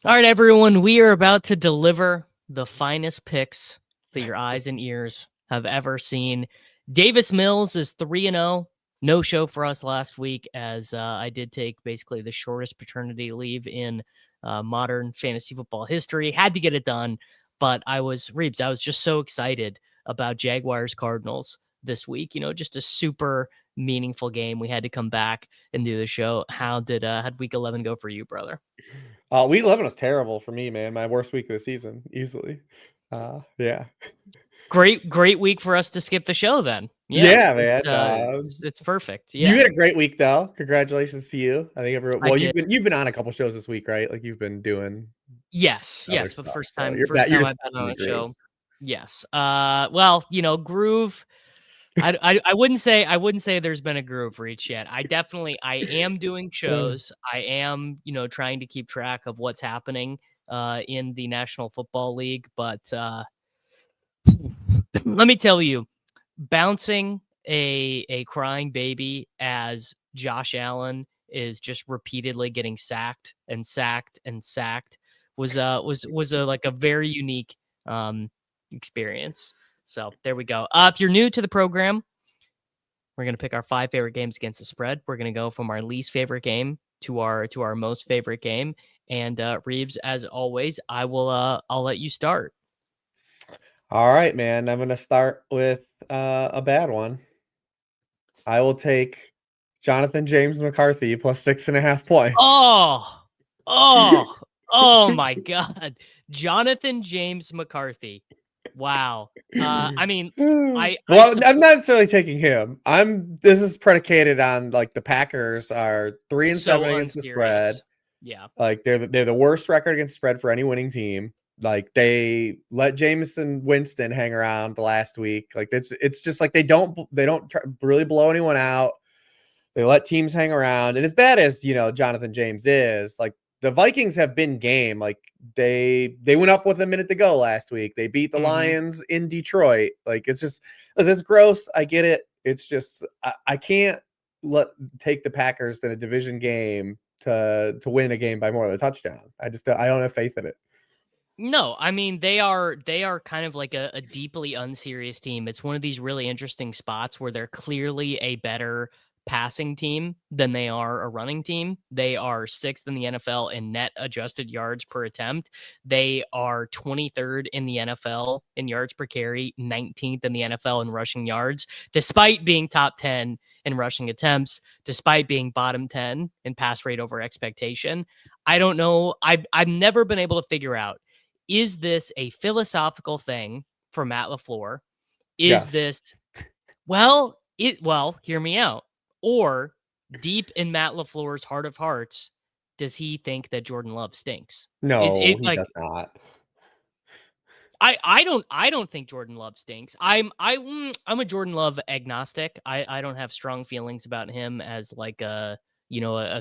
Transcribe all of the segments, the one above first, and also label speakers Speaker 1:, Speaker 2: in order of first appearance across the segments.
Speaker 1: All right, everyone, we are about to deliver the finest picks that your eyes and ears have ever seen. Davis Mills is 3-0. No show for us last week as I did take basically the shortest paternity leave in modern fantasy football history. Had to get it done, but Reebs, I was just so excited about Jaguars Cardinals this week. Just a super meaningful game. We had to come back and do the show. How'd week 11 go for you, brother?
Speaker 2: Week 11 was terrible for me, man. My worst week of the season, easily. Yeah.
Speaker 1: Great week for us to skip the show then.
Speaker 2: Yeah, man.
Speaker 1: It's perfect.
Speaker 2: You
Speaker 1: Yeah,
Speaker 2: had a great week though. Congratulations to you. I think everyone.
Speaker 1: I
Speaker 2: Well,
Speaker 1: did.
Speaker 2: you've been on a couple shows this week, right? Like you've been doing
Speaker 1: Yes,
Speaker 2: other
Speaker 1: but
Speaker 2: stuff.
Speaker 1: first
Speaker 2: So
Speaker 1: time
Speaker 2: you're
Speaker 1: I've been on
Speaker 2: doing
Speaker 1: a
Speaker 2: great.
Speaker 1: show. Yes. Well, groove. I wouldn't say there's been a groove reach yet. I am doing shows. I am, trying to keep track of what's happening in the National Football League, but let me tell you, bouncing a crying baby as Josh Allen is just repeatedly getting sacked and sacked and sacked was like a very unique experience. So there we go. If you're new to the program, we're gonna pick our 5 favorite games against the spread. We're gonna go from our least favorite game to our most favorite game. And Reebs, as always, I'll let you start.
Speaker 2: All right, man. I'm gonna start with a bad one. I will take Jonathan James McCarthy plus 6.5 points.
Speaker 1: Oh my God. Jonathan James McCarthy. Wow. I mean, I
Speaker 2: Well, I'm
Speaker 1: support
Speaker 2: not necessarily taking him. This is predicated on like the Packers are 3-7
Speaker 1: so
Speaker 2: against the spread.
Speaker 1: unserious. Yeah.
Speaker 2: Like they're the worst record against the spread for any winning team. Like they let Jameson Winston hang around the last week. Like it's just like they don't really blow anyone out. They let teams hang around. And as bad as, Jonathan James is, like the Vikings have been game. Like they went up with a minute to go last week. They beat the Lions in Detroit. Like it's gross. I get it. It's just I can't take the Packers in a division game to win a game by more than a touchdown. I don't have faith in it.
Speaker 1: No, I mean they are kind of like a deeply unserious team. It's one of these really interesting spots where they're clearly a better passing team than they are a running team. They are 6th in the NFL in net adjusted yards per attempt. They are 23rd in the NFL in yards per carry, 19th in the NFL in rushing yards, despite being top 10 in rushing attempts, despite being bottom 10 in pass rate over expectation. I don't know. I've never been able to figure out, is this a philosophical thing for Matt LaFleur? Is
Speaker 2: Yes.
Speaker 1: this, hear me out. Or deep in Matt LaFleur's heart of hearts, does he think that Jordan Love stinks?
Speaker 2: No, he does not.
Speaker 1: I don't think Jordan Love stinks. I'm a Jordan Love agnostic. I don't have strong feelings about him as like a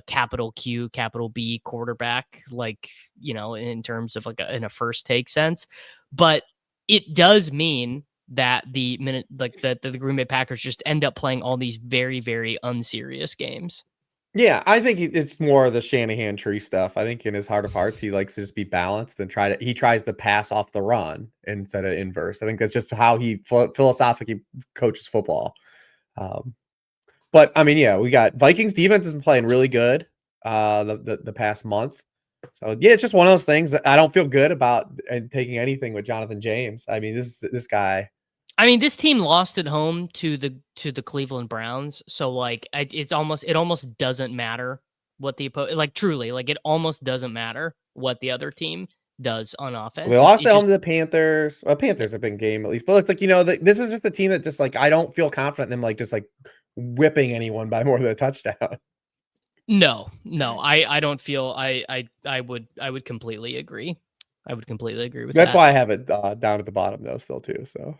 Speaker 1: capital Q, capital B quarterback, like, in terms of in a first take sense. But it does mean that the Green Bay Packers just end up playing all these very, very unserious games.
Speaker 2: Yeah, I think it's more of the Shanahan tree stuff. I think in his heart of hearts, he likes to just be balanced and he tries to pass off the run instead of inverse. I think that's just how he philosophically coaches football. But I mean, yeah, we got Vikings defense has been playing really good the past month. So yeah, it's just one of those things that I don't feel good about taking anything with Jonathan James. I mean, this guy.
Speaker 1: I mean, this team lost at home to the Cleveland Browns, so like it almost doesn't matter what the truly, like it almost doesn't matter what the other team does on offense.
Speaker 2: They lost at home to the Panthers. Well, Panthers a big game at least, but it's like this is just a team that just like I don't feel confident in them like just like whipping anyone by more than a touchdown.
Speaker 1: No, I don't feel I would completely agree. I would completely agree with that.
Speaker 2: That's why I have it down at the bottom though, still too. So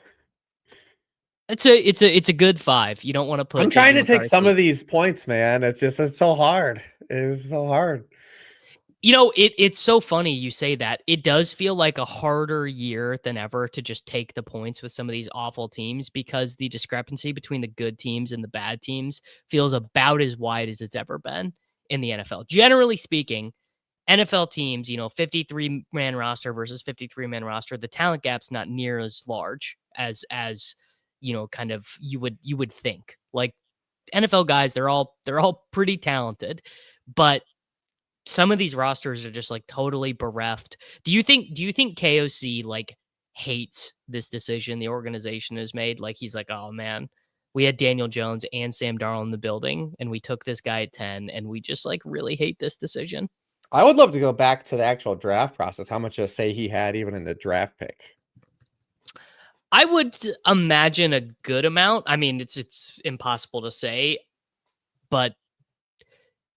Speaker 1: it's a good 5. You don't want to put.
Speaker 2: I'm trying to take some of these points, man. It's so hard. It's so hard.
Speaker 1: It's so funny you say that. It does feel like a harder year than ever to just take the points with some of these awful teams because the discrepancy between the good teams and the bad teams feels about as wide as it's ever been in the NFL. Generally speaking, NFL teams, 53-man roster versus 53-man roster, the talent gap's not near as large as kind of you would think. Like NFL guys, they're all pretty talented, but some of these rosters are just like totally bereft. Do you think KOC like hates this decision the organization has made? Like he's like, oh man, we had Daniel Jones and Sam Darnold in the building, and we took this guy at 10, and we just like really hate this decision.
Speaker 2: I would love to go back to the actual draft process. How much of a say he had even in the draft pick?
Speaker 1: I would imagine a good amount. I mean, it's impossible to say, but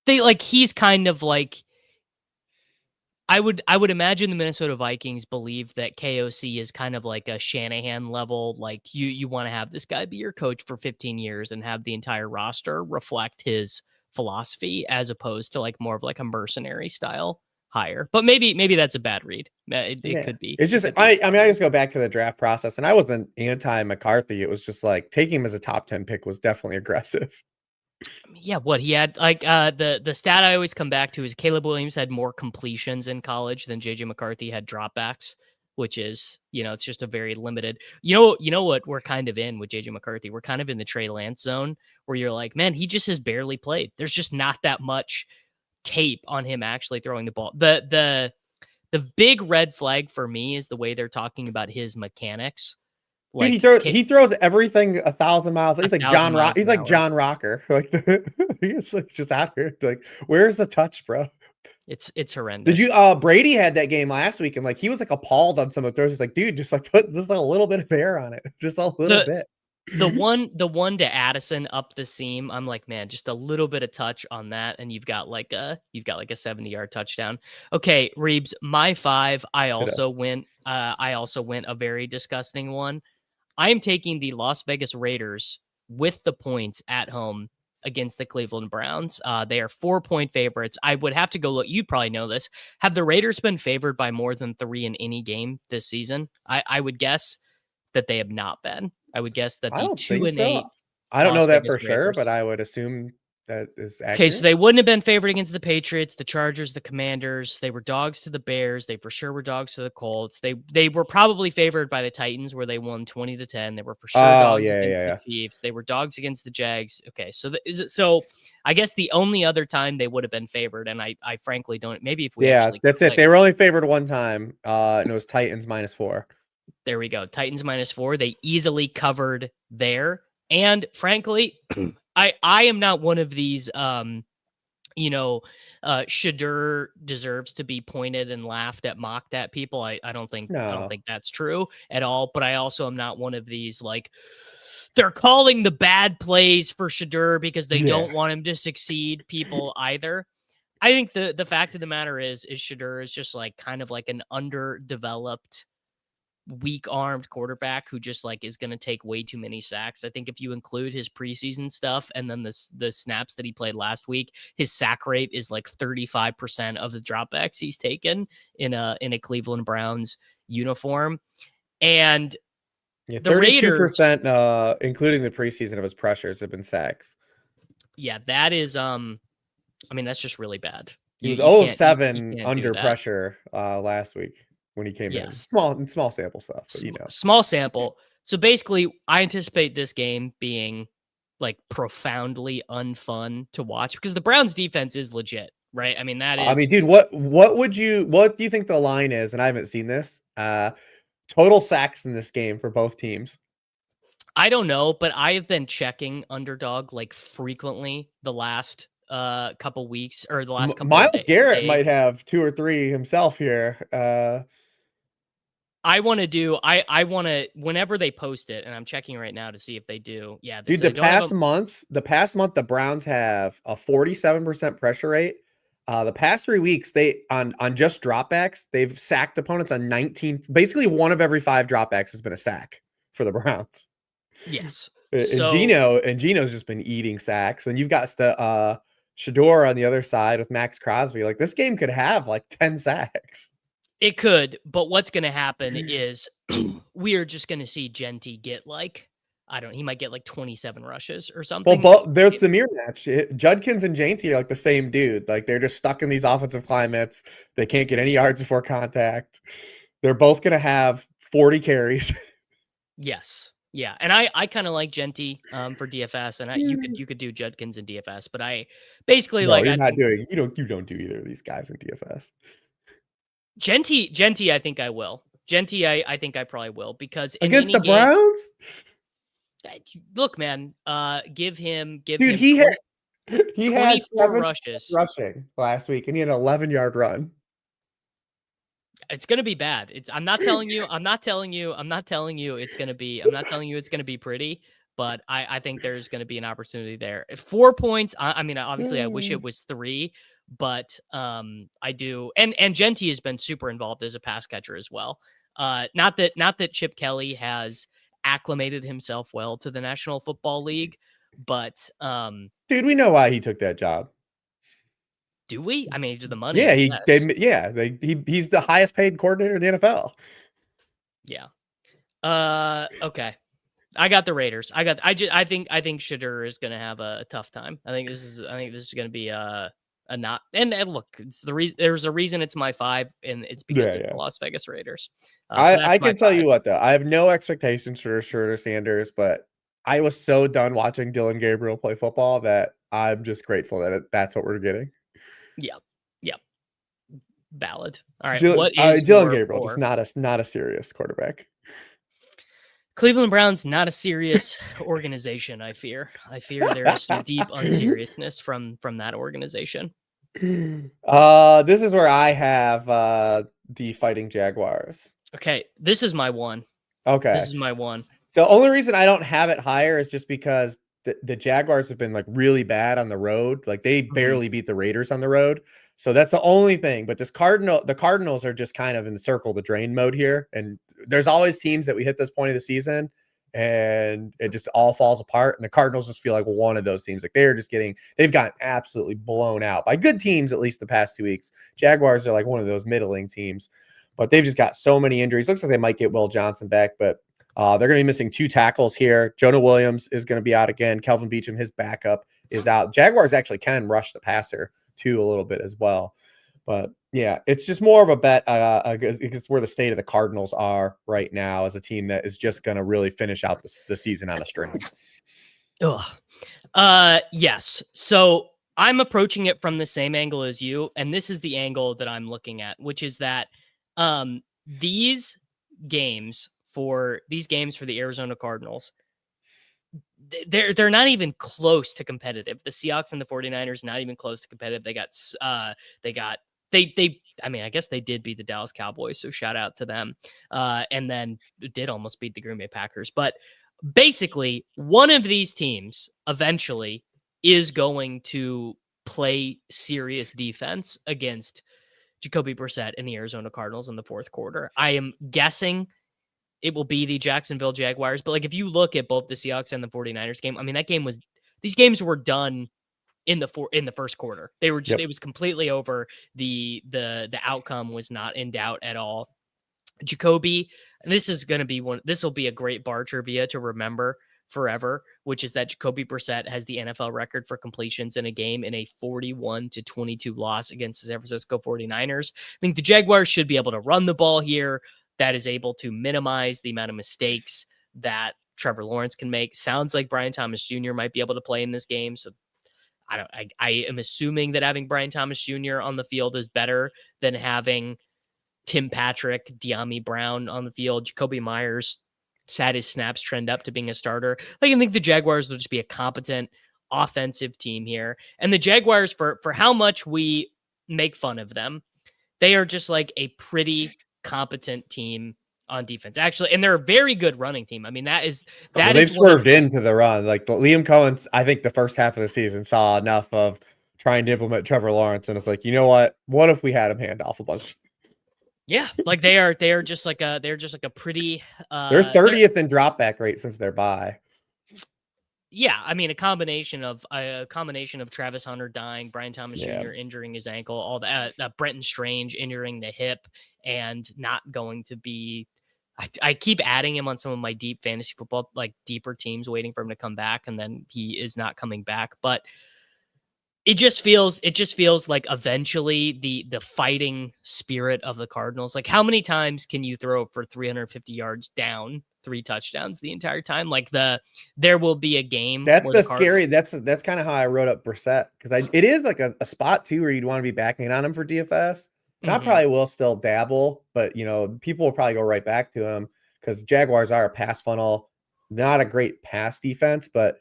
Speaker 1: he's kind of like, I would imagine the Minnesota Vikings believe that KOC is kind of like a Shanahan level. Like you want to have this guy be your coach for 15 years and have the entire roster reflect his philosophy, as opposed to like more of like a mercenary style hire. But maybe that's a bad read. It could be.
Speaker 2: It's just I mean, I just go back to the draft process, and I wasn't anti-McCarthy. It was just like taking him as a top 10 pick was definitely aggressive.
Speaker 1: Yeah, what he had, like the stat I always come back to is Caleb Williams had more completions in college than JJ McCarthy had dropbacks, which is, it's just a very limited. You know what we're kind of in with JJ McCarthy? We're kind of in the Trey Lance zone where you're like, man, he just has barely played. There's just not that much tape on him actually throwing the ball. The big red flag for me is the way they're talking about his mechanics.
Speaker 2: Like, dude, he throws everything 1,000 miles. He's like John Rock. He's like John Rocker. Like he's like just out here. Like, where's the touch, bro?
Speaker 1: It's horrendous.
Speaker 2: Did you? Brady had that game last week, and like he was like appalled on some of the throws. He's like, dude, just like put just like a little bit of air on it, just a little bit.
Speaker 1: The one to Addison up the seam, I'm like, man, just a little bit of touch on that, and you've got like a 70-yard touchdown. Okay, Reebs, my 5. I also went a very disgusting one. I am taking the Las Vegas Raiders with the points at home against the Cleveland Browns. They are 4-point favorites. I would have to go look. You probably know this. Have the Raiders been favored by more than 3 in any game this season? I would guess that they have not been. I would guess that the 2-8.
Speaker 2: I don't know that for sure, but I would assume that is accurate.
Speaker 1: Okay, so they wouldn't have been favored against the Patriots, the Chargers, the Commanders. They were dogs to the Bears. They for sure were dogs to the Colts. They were probably favored by the Titans, where they won 20-10. They were for sure dogs against the Chiefs. They were dogs against the Jags. Okay, so I guess the only other time they would have been favored, and I frankly don't. Maybe if we
Speaker 2: that's it. They were only favored one time, and it was Titans -4.
Speaker 1: There we go. Titans -4. They easily covered there, and frankly. I am not one of these, Shadur deserves to be pointed and laughed at, mocked at people. I don't think that's true at all. But I also am not one of these, like, they're calling the bad plays for Shadur because they don't want him to succeed people either. I think the fact of the matter is Shadur is just like kind of like an underdeveloped, weak-armed quarterback who just like is going to take way too many sacks. I think if you include his preseason stuff and then the snaps that he played last week, his sack rate is like 35% of the dropbacks he's taken in a Cleveland Browns uniform. And
Speaker 2: the 32%, including the preseason of his pressures, have been sacks.
Speaker 1: Yeah, that is that's just really bad.
Speaker 2: He was 0-7 under pressure last week. When he came in, small sample stuff, but
Speaker 1: small sample. So basically, I anticipate this game being like profoundly unfun to watch because the Browns defense is legit, right? I mean, that is.
Speaker 2: I mean, dude, what do you think the line is? And I haven't seen this. Total sacks in this game for both teams.
Speaker 1: I don't know, but I have been checking Underdog like frequently the last couple weeks or the last couple.
Speaker 2: Myles Garrett might have 2 or 3 himself here.
Speaker 1: I want to whenever they post it, and I'm checking right now to see if they do. Yeah,
Speaker 2: dude, the past month, the Browns have a 47% pressure rate. The past 3 weeks, they on just dropbacks, they've sacked opponents on 19. Basically, 1 of every 5 dropbacks has been a sack for the Browns.
Speaker 1: Yes,
Speaker 2: and Geno's just been eating sacks. And you've got Shador on the other side with Max Crosby. Like this game could have like 10 sacks.
Speaker 1: It could, but what's going to happen is we are just going to see Genty get like He might get like 27 rushes or
Speaker 2: Well,
Speaker 1: something.
Speaker 2: there's the mirror match. Judkins and Jainty are like the same dude. Like they're just stuck in these offensive climates. They can't get any yards before contact. They're both gonna have 40 carries.
Speaker 1: Yes. Yeah. And I kind of like Genty for DFS, and you could do Judkins and DFS, but I basically
Speaker 2: No,
Speaker 1: like
Speaker 2: you're
Speaker 1: I
Speaker 2: not
Speaker 1: think
Speaker 2: doing. You don't do either of these guys in DFS.
Speaker 1: Genty I think I will. Genty I think I probably will, because in
Speaker 2: Against
Speaker 1: any
Speaker 2: the
Speaker 1: game,
Speaker 2: Browns,
Speaker 1: look, man, give him
Speaker 2: dude,
Speaker 1: 20,
Speaker 2: he had
Speaker 1: 24
Speaker 2: 7
Speaker 1: rushes.
Speaker 2: rushing last week, and he had an 11-yard run.
Speaker 1: It's gonna be bad. I'm not telling you it's gonna be pretty, but I think there's gonna be an opportunity there. 4 points. I mean, obviously, I wish it was 3, but I do. And Genty has been super involved as a pass catcher as well. Not that Chip Kelly has acclimated himself well to the National Football League, but
Speaker 2: Dude, we know why he took that job.
Speaker 1: do we? I mean, to the money,
Speaker 2: Yeah,
Speaker 1: I guess.
Speaker 2: he's the highest paid coordinator in the NFL.
Speaker 1: Yeah. Okay. I got the Raiders. I think Shadur is going to have a tough time. I think this is going to be a not. And look, it's the reason. There's a reason it's my 5, and it's because of the Las Vegas Raiders. So that's
Speaker 2: I
Speaker 1: my
Speaker 2: can tell
Speaker 1: 5.
Speaker 2: you what though, I have no expectations for Shirter Sanders, but I was so done watching Dylan Gabriel play football that I'm just grateful that that's what we're getting.
Speaker 1: Yep. Yep. Valid. All right. What is
Speaker 2: Dylan
Speaker 1: your
Speaker 2: Gabriel,
Speaker 1: 4?
Speaker 2: just not a serious quarterback.
Speaker 1: Cleveland Browns, not a serious organization. I fear there is some deep unseriousness from that organization.
Speaker 2: This is where I have the Fighting Jaguars.
Speaker 1: Okay, this is my 1.
Speaker 2: Okay.
Speaker 1: This is my 1.
Speaker 2: So only reason I don't have it higher is just because the Jaguars have been like really bad on the road. Like they barely beat the Raiders on the road. So that's the only thing. But the Cardinals are just kind of in the circle the drain mode here. And there's always teams that we hit this point of the season and it just all falls apart. And the Cardinals just feel like one of those teams. Like they've gotten absolutely blown out by good teams, at least the past 2 weeks. Jaguars are like one of those middling teams, but they've just got so many injuries. Looks like they might get Will Johnson back, but they're going to be missing 2 tackles here. Jonah Williams is going to be out again. Kelvin Beachum, his backup, is out. Jaguars actually can rush the passer too a little bit as well. But yeah, it's just more of a bet. It's where the state of the Cardinals are right now as a team that is just going to really finish out the season on a string.
Speaker 1: Yes. So I'm approaching it from the same angle as you, and this is the angle that I'm looking at, which is that these games for the Arizona Cardinals, they're not even close to competitive. The Seahawks and the 49ers not even close to competitive. I mean, I guess they did beat the Dallas Cowboys, so shout out to them. And then did almost beat the Green Bay Packers. But basically, one of these teams eventually is going to play serious defense against Jacoby Brissett and the Arizona Cardinals in the fourth quarter. I am guessing it will be the Jacksonville Jaguars. But like, if you look at both the Seahawks and the 49ers game, I mean, these games were done in the first quarter. They were just, It was completely over. The outcome was not in doubt at all. Jacoby, and this will be a great bar trivia to remember forever, which is that Jacoby Brissett has the NFL record for completions in a game in a 41-22 loss against the San Francisco 49ers. I think the Jaguars should be able to run the ball here. That is able to minimize the amount of mistakes that Trevor Lawrence can make. Sounds like Brian Thomas Jr. might be able to play in this game. So I am assuming that having Brian Thomas Jr. on the field is better than having Tim Patrick, De'Ami Brown on the field. Jacoby Myers sat his snaps trend up to being a starter. Like, I think the Jaguars will just be a competent offensive team here. And the Jaguars, for how much we make fun of them, they are just like a pretty competent team on defense, actually, and they're a very good running team. I mean, they've
Speaker 2: swerved into the run. Like Liam Cohen's, I think the first half of the season saw enough of trying to implement Trevor Lawrence, and it's like, you know what? What if we had him hand off a bunch?
Speaker 1: Yeah, like they are just like a pretty.
Speaker 2: They're 30th in drop back rate since their bye.
Speaker 1: Yeah, I mean, a combination of Travis Hunter dying, Brian Thomas Jr. injuring his ankle, all that, Brenton Strange injuring the hip, and not going to be I keep adding him on some of my deep fantasy football, like deeper teams, waiting for him to come back, and then he is not coming back. But it just feels like eventually the fighting spirit of the Cardinals. Like, how many times can you throw for 350 yards down, 3 touchdowns the entire time? Like, there will be a game
Speaker 2: That's
Speaker 1: where
Speaker 2: the
Speaker 1: the Cardinals.
Speaker 2: scary. That's kind of how I wrote up Brissett, because it is like a spot too where you'd want to be backing on him for DFS. And I probably will still dabble, but people will probably go right back to him because Jaguars are a pass funnel, not a great pass defense, but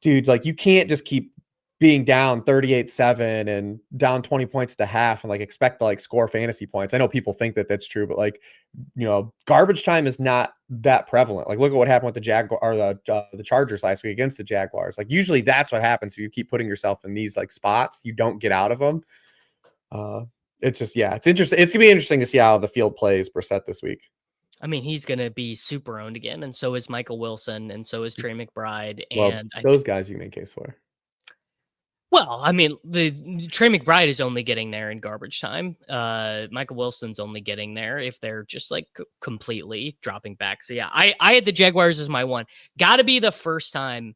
Speaker 2: dude, like you can't just keep being down 38-7 and down 20 points at the half and like expect to like score fantasy points. I know people think that that's true, but like, garbage time is not that prevalent. Like look at what happened with the Jaguar or the Chargers last week against the Jaguars. Like usually that's what happens if you keep putting yourself in these like spots, you don't get out of them. It's just, yeah, it's interesting. It's gonna be interesting to see how the field plays Brissett this week.
Speaker 1: I mean, he's going to be super owned again, and so is Michael Wilson, and so is Trey McBride,
Speaker 2: Well,
Speaker 1: and
Speaker 2: those guys you can make case for.
Speaker 1: Well, I mean, the Trey McBride is only getting there in garbage time. Michael Wilson's only getting there if they're just like completely dropping back. So yeah, I had the Jaguars as my one. Got to be the first time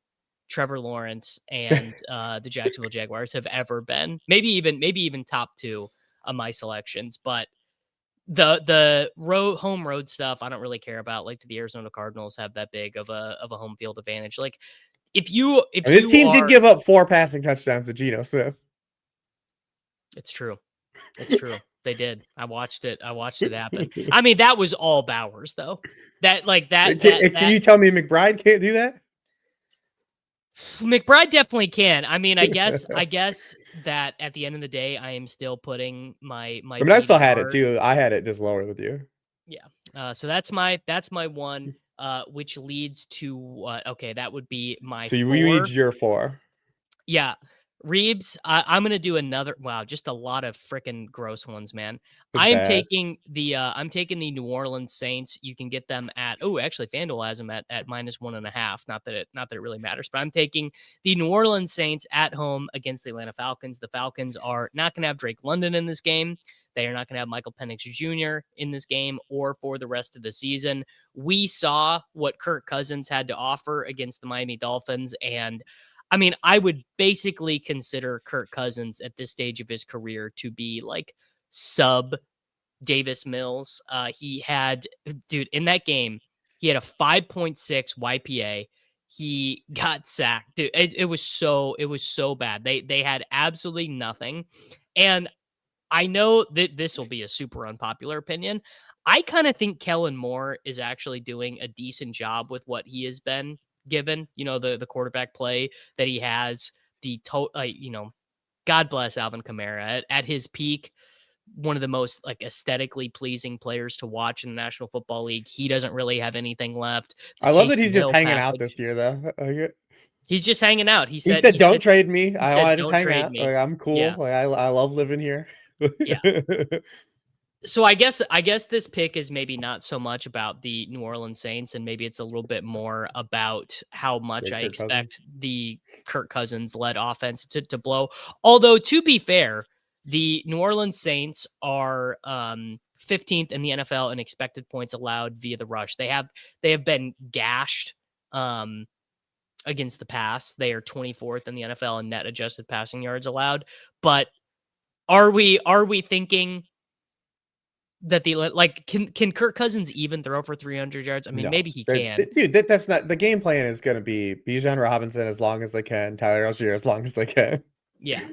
Speaker 1: Trevor Lawrence and the Jacksonville Jaguars have ever been. Maybe even top 2 of my selections. But the home road stuff I don't really care about. Like, do the Arizona Cardinals have that big of a home field advantage? Like, if
Speaker 2: this team did give up 4 passing touchdowns to Geno Smith.
Speaker 1: It's true. It's true. They did. I watched it happen. I mean, that was all Bowers though. Can
Speaker 2: you tell me McBride can't do that?
Speaker 1: McBride definitely can. I mean, I guess that at the end of the day, I am still putting my.
Speaker 2: I mean, I still had it too. I had it just lower than you.
Speaker 1: Yeah. So that's my one. Which leads to okay, that would be my.
Speaker 2: So we need your 4.
Speaker 1: Yeah, Reebs. I'm gonna do another. Wow, just a lot of freaking gross ones, man. I'm taking the New Orleans Saints. You can get them at actually FanDuel has them at -1.5. Not that it really matters, but I'm taking the New Orleans Saints at home against the Atlanta Falcons. The Falcons are not gonna have Drake London in this game. They are not going to have Michael Penix Jr. in this game or for the rest of the season. We saw what Kirk Cousins had to offer against the Miami Dolphins. And I mean, I would basically consider Kirk Cousins at this stage of his career to be like sub Davis Mills. He had, dude, in that game, he had a 5.6 YPA. He got sacked. Dude, it was so bad. They had absolutely nothing. And I know that this will be a super unpopular opinion. I kind of think Kellen Moore is actually doing a decent job with what he has been given. The quarterback play that he has. God bless Alvin Kamara at his peak. One of the most like aesthetically pleasing players to watch in the National Football League. He doesn't really have anything left.
Speaker 2: I love that he's just hanging out this year, though.
Speaker 1: He's just hanging out. He said,
Speaker 2: "Don't trade me. I want to just hang out.
Speaker 1: Me.
Speaker 2: Like, I'm cool.
Speaker 1: Yeah.
Speaker 2: Like I love living here."
Speaker 1: Yeah. So I guess this pick is maybe not so much about the New Orleans Saints, and maybe it's a little bit more about how much I expect the Kirk Cousins led offense to blow. Although, to be fair, the New Orleans Saints are 15th in the NFL in expected points allowed via the rush. They have been gashed against the pass. They are 24th in the NFL in net adjusted passing yards allowed. But are we thinking that can Kirk Cousins even throw for 300 yards? I mean, maybe he can.
Speaker 2: Dude, that's not the game plan. Is going to be Bijan Robinson as long as they can, Tyler Algier as long as they can.
Speaker 1: Yeah,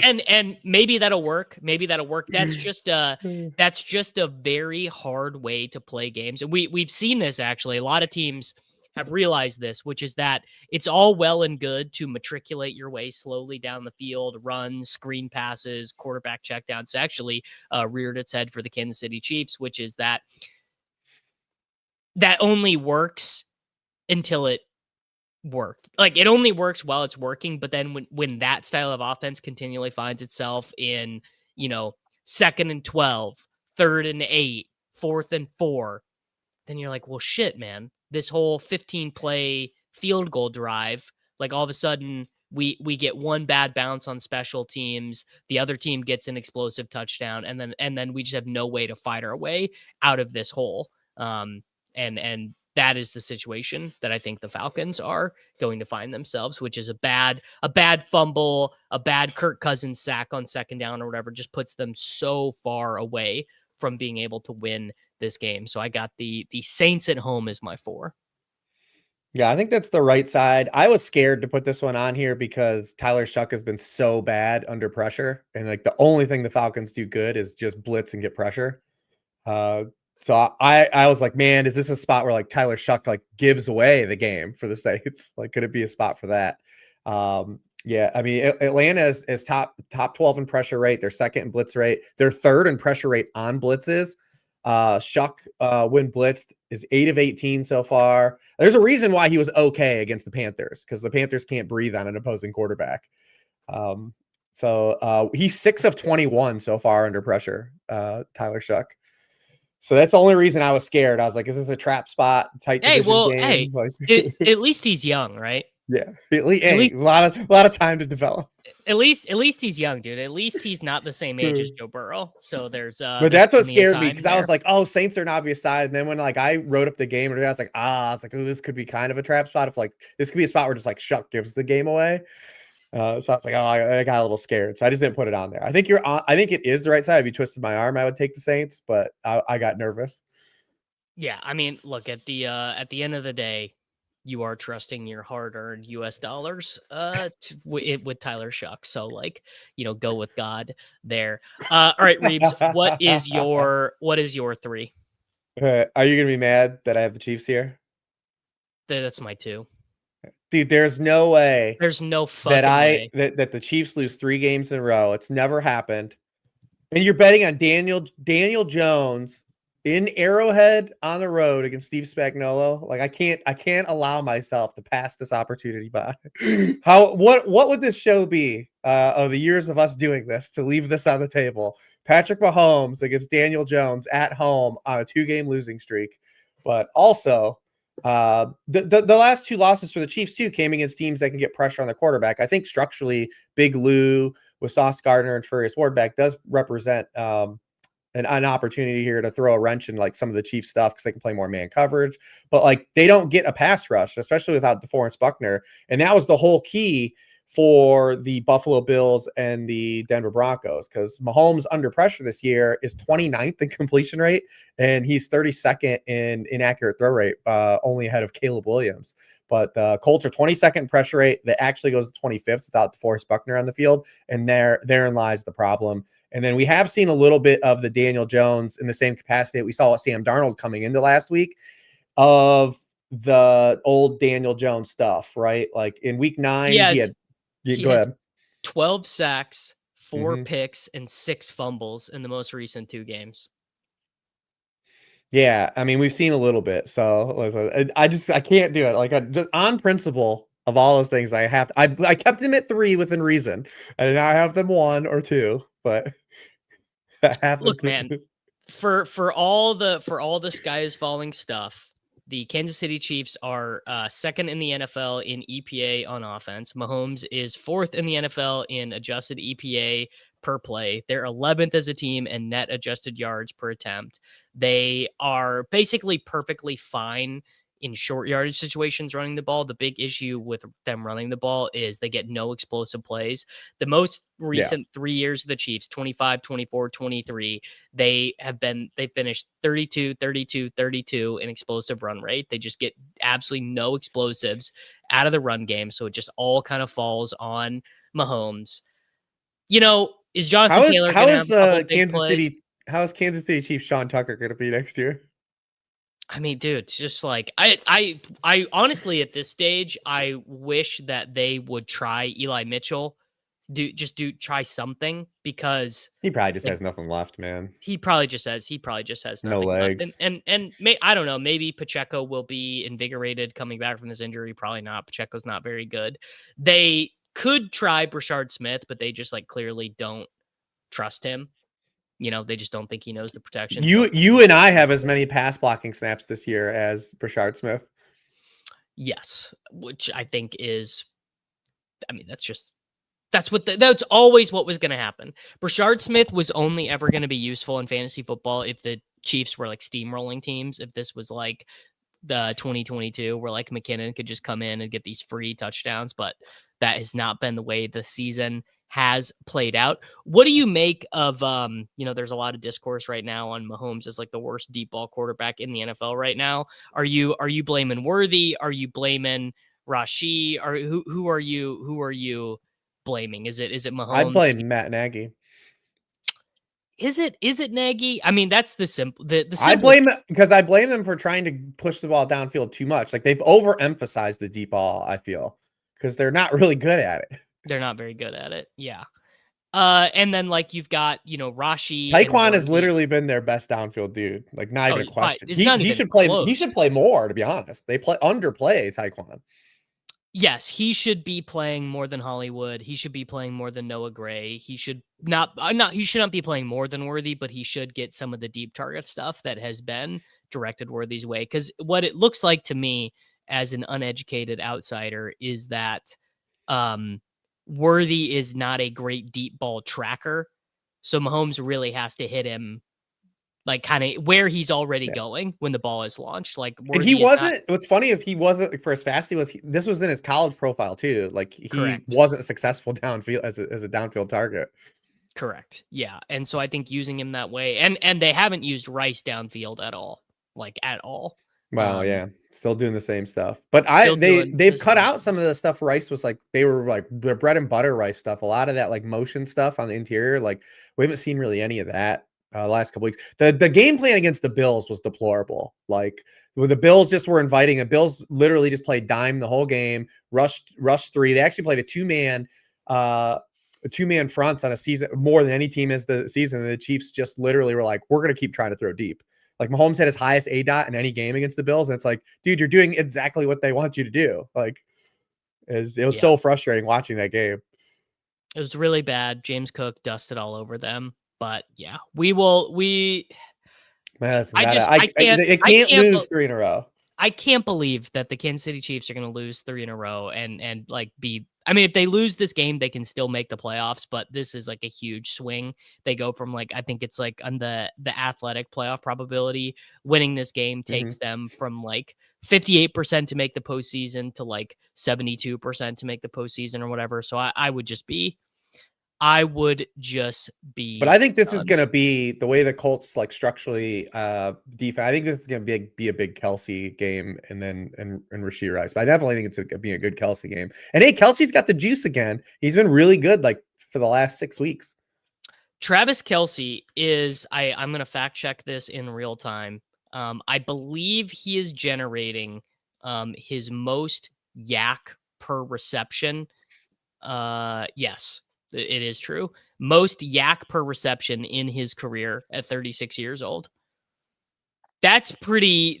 Speaker 1: and maybe that'll work. That's just a very hard way to play games, and we've seen this actually. A lot of teams have realized this, which is that it's all well and good to matriculate your way slowly down the field, run, screen passes, quarterback checkdowns. Actually, reared its head for the Kansas City Chiefs, which is that only works until it worked. Like, it only works while it's working, but then when that style of offense continually finds itself in, 2nd and 12, 3rd and 8, 4th and 4, then you're like, well, shit, man. This whole 15 play field goal drive, like all of a sudden we get one bad bounce on special teams, the other team gets an explosive touchdown, and then we just have no way to fight our way out of this hole. And that is the situation that I think the Falcons are going to find themselves, which is a bad fumble, a bad Kirk Cousins sack on second down or whatever, just puts them so far away from being able to win this game. So I got the Saints at home as my 4.
Speaker 2: Yeah, I think that's the right side. I was scared to put this one on here because Tyler Shuck has been so bad under pressure. And like the only thing the Falcons do good is just blitz and get pressure. So I was like, man, is this a spot where like Tyler Shuck like gives away the game for the Saints? Like, could it be a spot for that? Yeah, I mean, Atlanta is top 12 in pressure rate. They're second in blitz rate. They're third in pressure rate on blitzes. Shuck, when blitzed, is 8 of 18 so far. There's a reason why he was okay against the Panthers, because the Panthers can't breathe on an opposing quarterback. So he's 6 of 21 so far under pressure, Tyler Shuck. So that's the only reason I was scared. I was like, is this a trap spot? Tight division game? Like,
Speaker 1: at least he's young, right?
Speaker 2: Yeah, at least a lot of time to develop.
Speaker 1: At least he's young, dude. At least he's not the same age as Joe Burrow. So there's
Speaker 2: but that's what scared me, because I was like, oh, Saints are an obvious side. And then when like I wrote up the game, I was like, oh, this could be kind of a trap spot. If like this could be a spot where just like Shuck gives the game away. So I was like, oh, I got a little scared. So I just didn't put it on there. I think I think it is the right side. If you twisted my arm, I would take the Saints, but I got nervous.
Speaker 1: Yeah, I mean, look, at the end of the day, you are trusting your hard-earned US dollars with Tyler Shuck. So like, go with God there. All right, Reebs, what is your 3?
Speaker 2: Are you gonna be mad that I have the Chiefs here?
Speaker 1: That's my 2.
Speaker 2: Dude, there's no way.
Speaker 1: There's no fucking way
Speaker 2: that the Chiefs lose 3 games in a row. It's never happened. And you're betting on Daniel Jones in Arrowhead on the road against Steve Spagnuolo. Like I can't allow myself to pass this opportunity by. What would this show be of the years of us doing this to leave this on the table? Patrick Mahomes against Daniel Jones at home on a 2-game losing streak. But also the last 2 losses for the Chiefs too came against teams that can get pressure on the quarterback. I think structurally Big Lou with Sauce Gardner and Furious Wardback does represent an opportunity here to throw a wrench in like some of the Chiefs stuff, because they can play more man coverage, but like they don't get a pass rush, especially without DeForest Buckner. And that was the whole key for the Buffalo Bills and the Denver Broncos, because Mahomes under pressure this year is 29th in completion rate, and he's 32nd in inaccurate throw rate, only ahead of Caleb Williams. But the Colts are 22nd in pressure rate. That actually goes to 25th without DeForest Buckner on the field, and therein lies the problem. And then we have seen a little bit of the Daniel Jones in the same capacity that we saw with Sam Darnold coming into last week, of the old Daniel Jones stuff, right? Like in week 9,
Speaker 1: he had 12 sacks, 4 picks, and 6 fumbles in the most recent 2 games.
Speaker 2: Yeah, I mean, we've seen a little bit, so I can't do it. Like just on principle of all those things, I kept him at 3 within reason, and I have them 1 or 2, but
Speaker 1: look, man, for all the sky is falling stuff, the Kansas City Chiefs are second in the NFL in EPA on offense. Mahomes is 4th in the NFL in adjusted EPA per play. They're 11th as a team in net adjusted yards per attempt. They are basically perfectly fine in short yardage situations running the ball. The big issue with them running the ball is they get no explosive plays. The most recent 3 years of the Chiefs, 25, 24, 23, they finished 32, 32, 32 in explosive run rate. They just get absolutely no explosives out of the run game. So it just all kind of falls on Mahomes. Is Jonathan Taylor going to have a couple big plays?
Speaker 2: How is Kansas City Chiefs Sean Tucker going to be next year?
Speaker 1: I mean, dude, it's just like I honestly at this stage, I wish that they would try Eli Mitchell, try something, because
Speaker 2: he probably just has nothing left, man.
Speaker 1: He probably just has nothing
Speaker 2: no legs.
Speaker 1: left. And I don't know, maybe Pacheco will be invigorated coming back from this injury. Probably not. Pacheco's not very good. They could try Brashard Smith, but they just like clearly don't trust him. They just don't think he knows the protection.
Speaker 2: You and I have as many pass blocking snaps this year as Brashard Smith.
Speaker 1: Yes, which I think is, I mean, that's always what was going to happen. Brashard Smith was only ever going to be useful in fantasy football if the Chiefs were like steamrolling teams. If this was like the 2022 where like McKinnon could just come in and get these free touchdowns, but that has not been the way the season has played out. What do you make of there's a lot of discourse right now on Mahomes as like the worst deep ball quarterback in the NFL right now. Are you blaming Worthy? Are you blaming Rashi? Or who are you blaming? Is it Mahomes?
Speaker 2: I blame Matt Nagy.
Speaker 1: Is it Nagy? I mean, that's the simple.
Speaker 2: I blame them for trying to push the ball downfield too much. Like they've overemphasized the deep ball. I feel because they're not really good at it.
Speaker 1: They're not very good at it. Yeah. And then like you've got Rashi.
Speaker 2: Taekwon has literally been their best downfield dude. Like not even a question. He should play. Close. He should play more. To be honest, they underplay Taekwon.
Speaker 1: Yes, he should be playing more than Hollywood. He should be playing more than Noah Gray. He should not. He should not be playing more than Worthy, but he should get some of the deep target stuff that has been directed Worthy's way. Because what it looks like to me as an uneducated outsider is that Worthy is not a great deep ball tracker. So Mahomes really has to hit him like kind of where he's already going when the ball is launched. Like
Speaker 2: and he wasn't. What's funny is he wasn't for as fast he was. This was in his college profile too. Like he wasn't successful downfield as a downfield target.
Speaker 1: Correct. Yeah, and so I think using him that way, and they haven't used Rice downfield at all, like at all.
Speaker 2: Wow, yeah, still doing the same stuff. But they've cut out some of the stuff Rice was like. They were like their bread and butter Rice stuff. A lot of that like motion stuff on the interior. Like we haven't seen really any of that. Last couple weeks, the game plan against the Bills was deplorable. Like when the Bills just were inviting, the Bills literally just played dime the whole game. Rush three. They actually played a two-man fronts on a season more than any team is the season. And the Chiefs just literally were like, we're gonna keep trying to throw deep. Like Mahomes had his highest ADOT in any game against the Bills, and it's like, dude, you're doing exactly what they want you to do. Like, it was so frustrating watching that game.
Speaker 1: It was really bad. James Cook dusted all over them. But yeah, we
Speaker 2: Man, they can't lose 3 in a row.
Speaker 1: I can't believe that the Kansas City Chiefs are going to lose 3 in a row and like be. I mean, if they lose this game, they can still make the playoffs. But this is like a huge swing. They go from like I think it's like on the athletic playoff probability. Winning this game takes them from like 58% to make the postseason to like 72% to make the postseason or whatever. So I would just be. But
Speaker 2: I think this is going to be the way the Colts like structurally defense. I think this is going to be a big Kelsey game and Rashee Rice. But I definitely think it's going to be a good Kelsey game. And hey, Kelsey's got the juice again. He's been really good like for the last 6 weeks.
Speaker 1: Travis Kelce is I'm going to fact check this in real time. I believe he is generating his most yak per reception. Yes. It is true. Most yak per reception in his career at 36 years old. That's pretty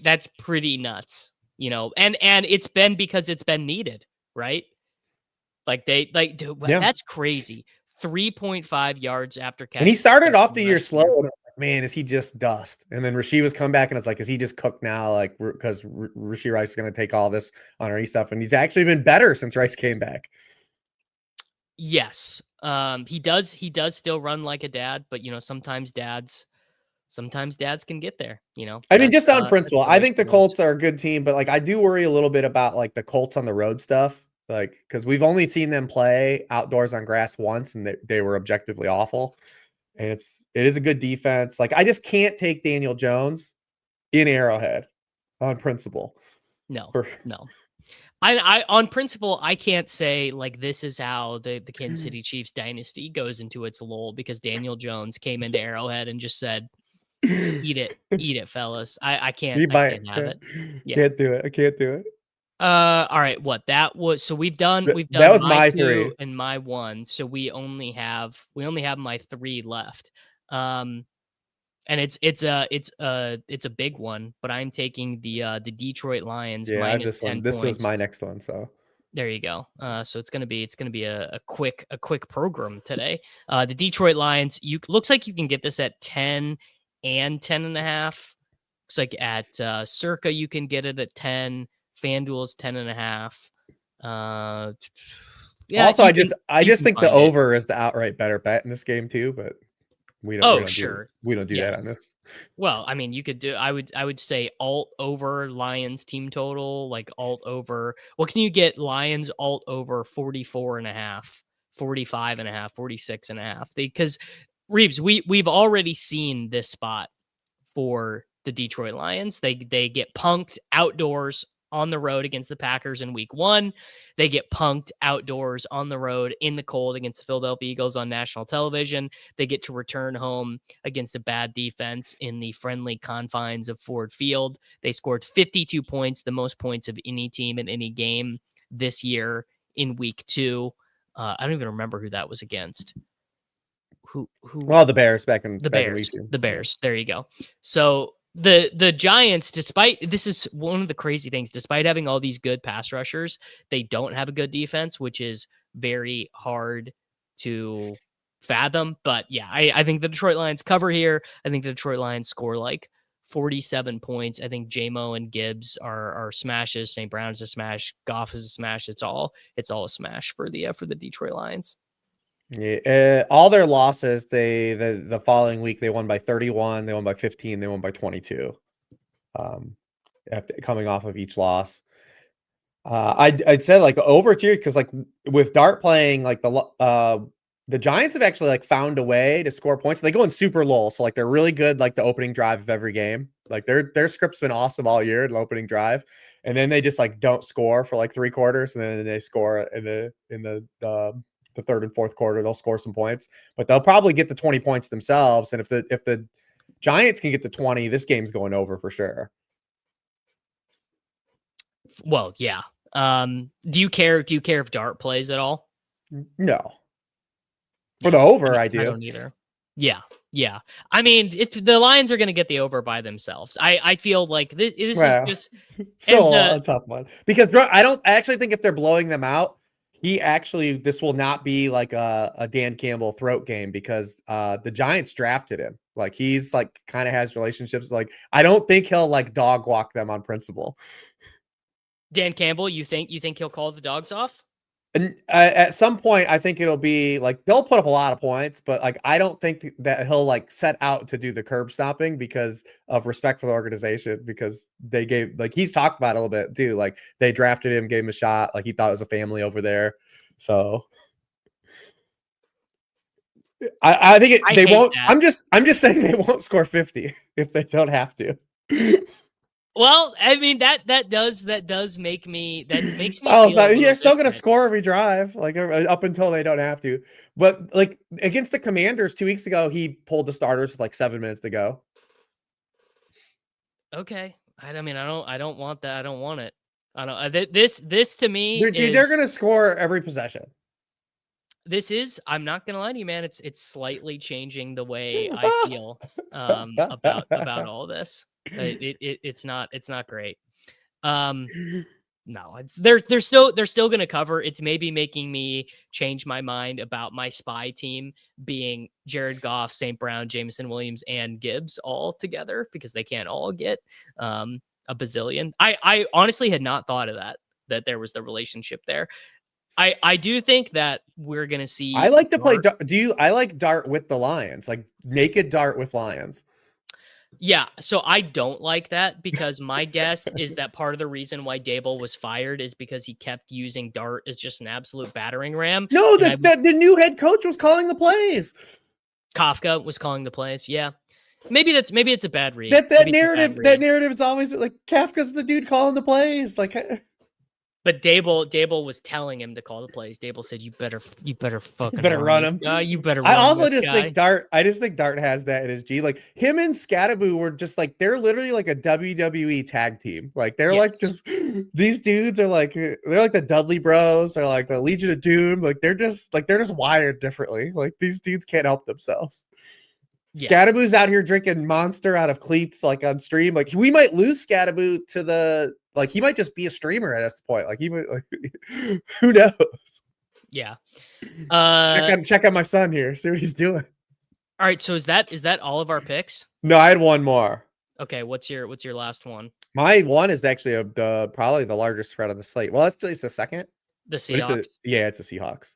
Speaker 1: nuts, and it's been because it's been needed, right? Like dude, that's crazy. 3.5 yards after catch.
Speaker 2: And he started off the year slow. Man, is he just dust? And then Rashee was come back and it's like, is he just cooked now? Like, because Rashee Rice is going to take all this honorary stuff. And he's actually been better since Rice came back.
Speaker 1: Yes. He does still run like a dad, but sometimes dads can get there,
Speaker 2: I mean, just on principle, I think the Colts are a good team, but like, I do worry a little bit about like the Colts on the road stuff. Like, cause we've only seen them play outdoors on grass once and they were objectively awful. And it is a good defense. Like, I just can't take Daniel Jones in Arrowhead on principle.
Speaker 1: No. I on principle, I can't say like this is how the Kansas City Chiefs dynasty goes into its lull because Daniel Jones came into Arrowhead and just said, eat it, fellas. I can't have it. Yeah.
Speaker 2: Can't do it. I can't do it.
Speaker 1: All right. What that was. So we've done
Speaker 2: that was my 3
Speaker 1: and my 1. So we only have my 3 left. And it's a big one, but I'm taking the Detroit Lions minus 10
Speaker 2: points.
Speaker 1: This
Speaker 2: was my next one, so
Speaker 1: there you go. So it's gonna be a quick program today. The Detroit Lions. Looks like you can get this at 10 and 10.5. Looks like at Circa you can get it at 10. FanDuel's 10.5.
Speaker 2: Yeah. Also, I just think the over is the outright better bet in this game too, but. We
Speaker 1: Oh,
Speaker 2: don't do
Speaker 1: sure.
Speaker 2: that on
Speaker 1: Yes.
Speaker 2: this.
Speaker 1: Well, I mean, you could do. I would say alt over Lions team total, like alt over. What can you get? Lions alt over 44 and a half, 45 and a half, 46 and a half. Because Reebs, we've already seen this spot for the Detroit Lions. They get punked outdoors on the road against the Packers in week 1. They get punked outdoors on the road in the cold against the Philadelphia Eagles on national television. They get to return home against a bad defense in the friendly confines of Ford Field. They scored 52 points, the most points of any team in any game this year in week 2. I don't even remember who that was against. Who
Speaker 2: Well, the Bears back in
Speaker 1: the
Speaker 2: week
Speaker 1: Bears.
Speaker 2: 2.
Speaker 1: The Bears. There you go. So the Giants, despite this is one of the crazy things, despite having all these good pass rushers, they don't have a good defense, which is very hard to fathom. But yeah, I think the Detroit Lions cover here. I think the Detroit Lions score like 47 points. I think JMO and Gibbs are smashes. St. Brown's a smash. Goff is a smash. It's all a smash for the Detroit Lions.
Speaker 2: Yeah, all their losses, the following week they won by 31, they won by 15, they won by 22. After coming off of each loss, I'd say like over tier because like with Dart playing like the Giants have actually like found a way to score points. They go in super lull, so like they're really good like the opening drive of every game. Like their script's been awesome all year, the opening drive, and then they just like don't score for like 3 quarters, and then they score in the third and fourth quarter. They'll score some points, but they'll probably get to 20 points themselves. And if the Giants can get to 20, this game's going over for sure.
Speaker 1: Well, yeah. Do you care if Dart plays at all?
Speaker 2: No. For the over, I do.
Speaker 1: I don't either. Yeah. Yeah. I mean, if the Lions are going to get the over by themselves, I feel like this is just
Speaker 2: still a tough one because I actually think if they're blowing them out, this will not be like a Dan Campbell throat game because the Giants drafted him. Like he's like kind of has relationships. Like I don't think he'll like dog walk them on principle.
Speaker 1: Dan Campbell, you think he'll call the dogs off?
Speaker 2: And at some point, I think it'll be like they'll put up a lot of points, but like I don't think that he'll like set out to do the curb stomping because of respect for the organization. Because they gave like he's talked about it a little bit too. Like they drafted him, gave him a shot. Like he thought it was a family over there. So I think they won't. That. I'm just saying they won't score 50 if they don't have to.
Speaker 1: Well, I mean that makes me
Speaker 2: oh, so you're still gonna score every drive, like up until they don't have to. But like against the Commanders 2 weeks ago, he pulled the starters with like 7 minutes to go.
Speaker 1: Okay, I don't want that. I don't want it. I don't. This to me,
Speaker 2: they're gonna score every possession.
Speaker 1: This is, I'm not gonna lie to you, man. It's slightly changing the way I feel about all this. It's not great. No, they're still gonna cover. It's maybe making me change my mind about my spy team being Jared Goff, St. Brown, Jameson Williams, and Gibbs all together because they can't all get a bazillion. I honestly had not thought of that there was the relationship there. I do think that we're gonna see.
Speaker 2: I like to play. I like Dart with the Lions, like naked Dart with Lions.
Speaker 1: Yeah, so I don't like that because my guess is that part of the reason why Dable was fired is because he kept using Dart as just an absolute battering ram.
Speaker 2: No, the new head coach was calling the plays.
Speaker 1: Kafka was calling the plays. Yeah, maybe it's a bad read.
Speaker 2: That narrative is always like Kafka's the dude calling the plays. Like,
Speaker 1: but Dable was telling him to call the plays. Dable said, "You better fucking
Speaker 2: run him.
Speaker 1: You better."
Speaker 2: I also just think Dart. I just think Dart has that in his G. Like him and Scattaboo were just like they're literally like a WWE tag team. Like they're like just these dudes are like they're like the Dudley Bros or like the Legion of Doom. Like they're just wired differently. Like these dudes can't help themselves. Yeah. Scattaboo's out here drinking Monster out of cleats like on stream. Like we might lose Scattaboo to the. Like he might just be a streamer at this point. Like he might, like, who knows?
Speaker 1: Yeah.
Speaker 2: Check out my son here. See what he's doing.
Speaker 1: All right. So is that all of our picks?
Speaker 2: No, I had one more.
Speaker 1: Okay. What's your last one?
Speaker 2: My one is actually probably the largest spread on the slate. Well, actually, it's the second.
Speaker 1: The Seahawks.
Speaker 2: It's the Seahawks.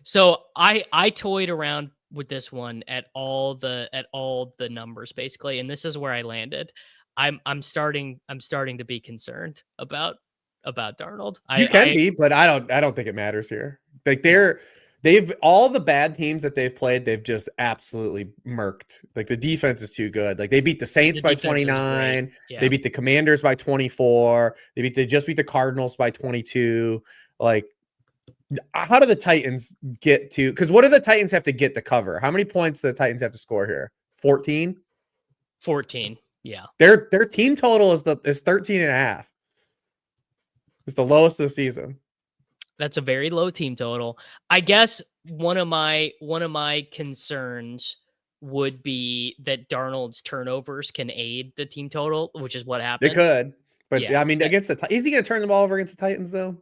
Speaker 1: So I toyed around with this one at all the numbers basically, and this is where I landed. I'm starting to be concerned about Darnold.
Speaker 2: You can
Speaker 1: I
Speaker 2: be, but I don't think it matters here. Like
Speaker 1: yeah,
Speaker 2: they've all the bad teams that they've played, they've just absolutely murked. Like the defense is too good. Like they beat the Saints
Speaker 1: the
Speaker 2: by
Speaker 1: defense is great.
Speaker 2: 29. They
Speaker 1: Yeah.
Speaker 2: beat the Commanders by 24. They just beat the Cardinals by 22. Like how do the Titans get to, because what do the Titans have to get to cover? How many points do the Titans have to score here? 14?
Speaker 1: 14. Yeah.
Speaker 2: Their team total is 13 and a half. It's the lowest of the season.
Speaker 1: That's a very low team total. I guess one of my concerns would be that Darnold's turnovers can aid the team total, which is what
Speaker 2: They
Speaker 1: happened.
Speaker 2: could, but
Speaker 1: Yeah.
Speaker 2: I mean, against is he going to turn the ball over against the Titans though?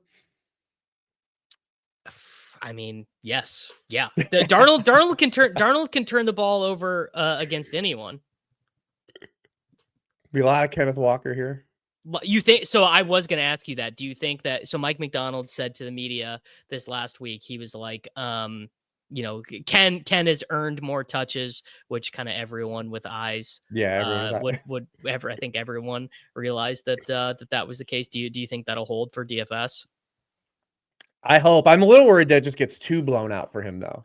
Speaker 1: I mean, yes. Yeah. Darnold can turn the ball over against anyone.
Speaker 2: Be a lot of Kenneth Walker here.
Speaker 1: You think so? I was going to ask you that. Do you think that? So Mike McDonald said to the media this last week, he was like, Ken has earned more touches, which kind of everyone with eyes,
Speaker 2: Yeah,
Speaker 1: would ever. I think everyone realized that that was the case. Do you think that'll hold for DFS?
Speaker 2: I hope. I'm a little worried that it just gets too blown out for him though.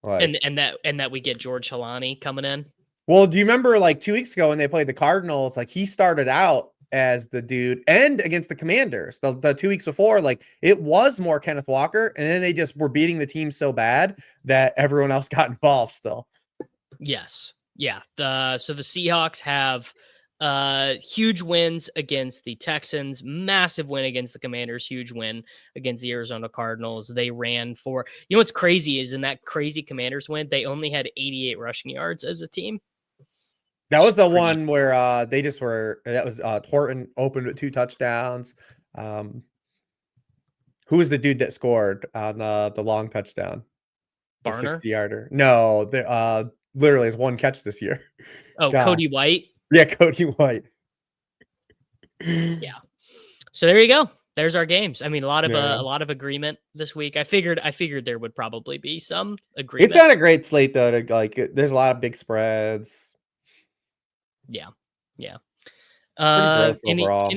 Speaker 2: Like,
Speaker 1: And that we get George Halani coming in.
Speaker 2: well, do you remember like 2 weeks ago when they played the Cardinals? Like he started out as the dude, and against the Commanders, the 2 weeks before, like it was more Kenneth Walker, and then they just were beating the team so bad that everyone else got involved still.
Speaker 1: Yes. Yeah. So the Seahawks have huge wins against the Texans, massive win against the Commanders, huge win against the Arizona Cardinals. They ran for, what's crazy is in that crazy Commanders win, they only had 88 rushing yards as a team.
Speaker 2: That was the one where they just were, that was Horton opened with 2 touchdowns. Who was the dude that scored on the long touchdown? The
Speaker 1: Barner?
Speaker 2: 60-yarder. No, literally has 1 catch this year.
Speaker 1: Oh,
Speaker 2: God.
Speaker 1: Cody White.
Speaker 2: Yeah, Cody White.
Speaker 1: Yeah. So there you go. There's our games. I mean, a lot of agreement this week. I figured there would probably be some agreement.
Speaker 2: It's not a great slate though. There's a lot of big spreads.
Speaker 1: Yeah. Yeah.
Speaker 2: Pretty gross overall.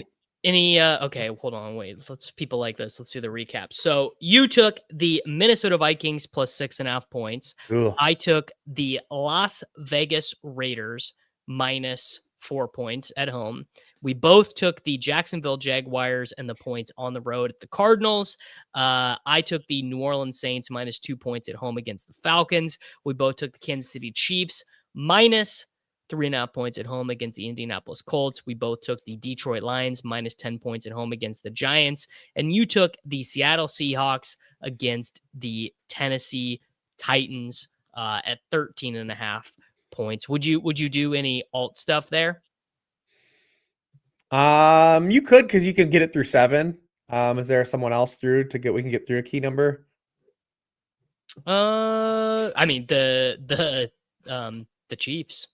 Speaker 1: Okay, hold on, wait. Let's people like this. Let's do the recap. So you took the Minnesota Vikings plus 6.5 points.
Speaker 2: Ugh.
Speaker 1: I took the Las Vegas Raiders minus 4 points at home. We both took the Jacksonville Jaguars and the points on the road at the Cardinals. I took the New Orleans Saints minus 2 points at home against the Falcons. We both took the Kansas City Chiefs minus 3.5 points at home against the Indianapolis Colts. We both took the Detroit Lions minus 10 points at home against the Giants. And you took the Seattle Seahawks against the Tennessee Titans at 13.5 points. Would you do any alt stuff there?
Speaker 2: You could, because you could get it through 7. Is there someone else we can get through a key number?
Speaker 1: I mean the Chiefs.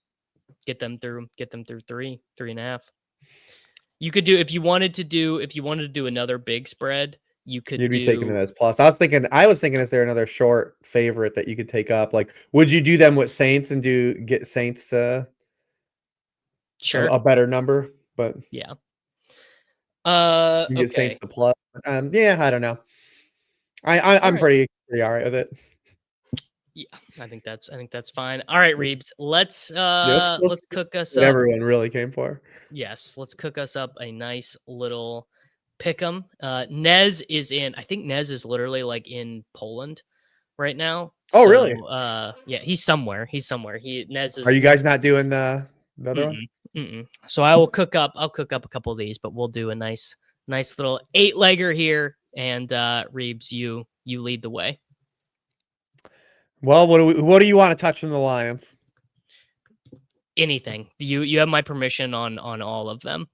Speaker 1: Get them through 3.5. You could do if you wanted to do another big spread, you'd be
Speaker 2: taking them as plus. I was thinking, is there another short favorite that you could take up? Like, would you do them with Saints and get Saints to
Speaker 1: sure
Speaker 2: a better number? But
Speaker 1: yeah.
Speaker 2: You get Saints to plus. Yeah, I don't know. I'm pretty all right with it.
Speaker 1: Yeah, I think that's fine. All right, Reebs, let's cook us up.
Speaker 2: Everyone really came for.
Speaker 1: Yes, let's cook us up a nice little pick'em. Nez is in. I think Nez is literally like in Poland right now.
Speaker 2: Oh, really?
Speaker 1: Yeah, he's somewhere. Nez is.
Speaker 2: Are you guys not doing the other one?
Speaker 1: So I'll cook up a couple of these, but we'll do a nice little 8-legger here. And Reebs, you lead the way.
Speaker 2: Well, what do you want to touch from the Lions?
Speaker 1: Anything. You have my permission on all of them.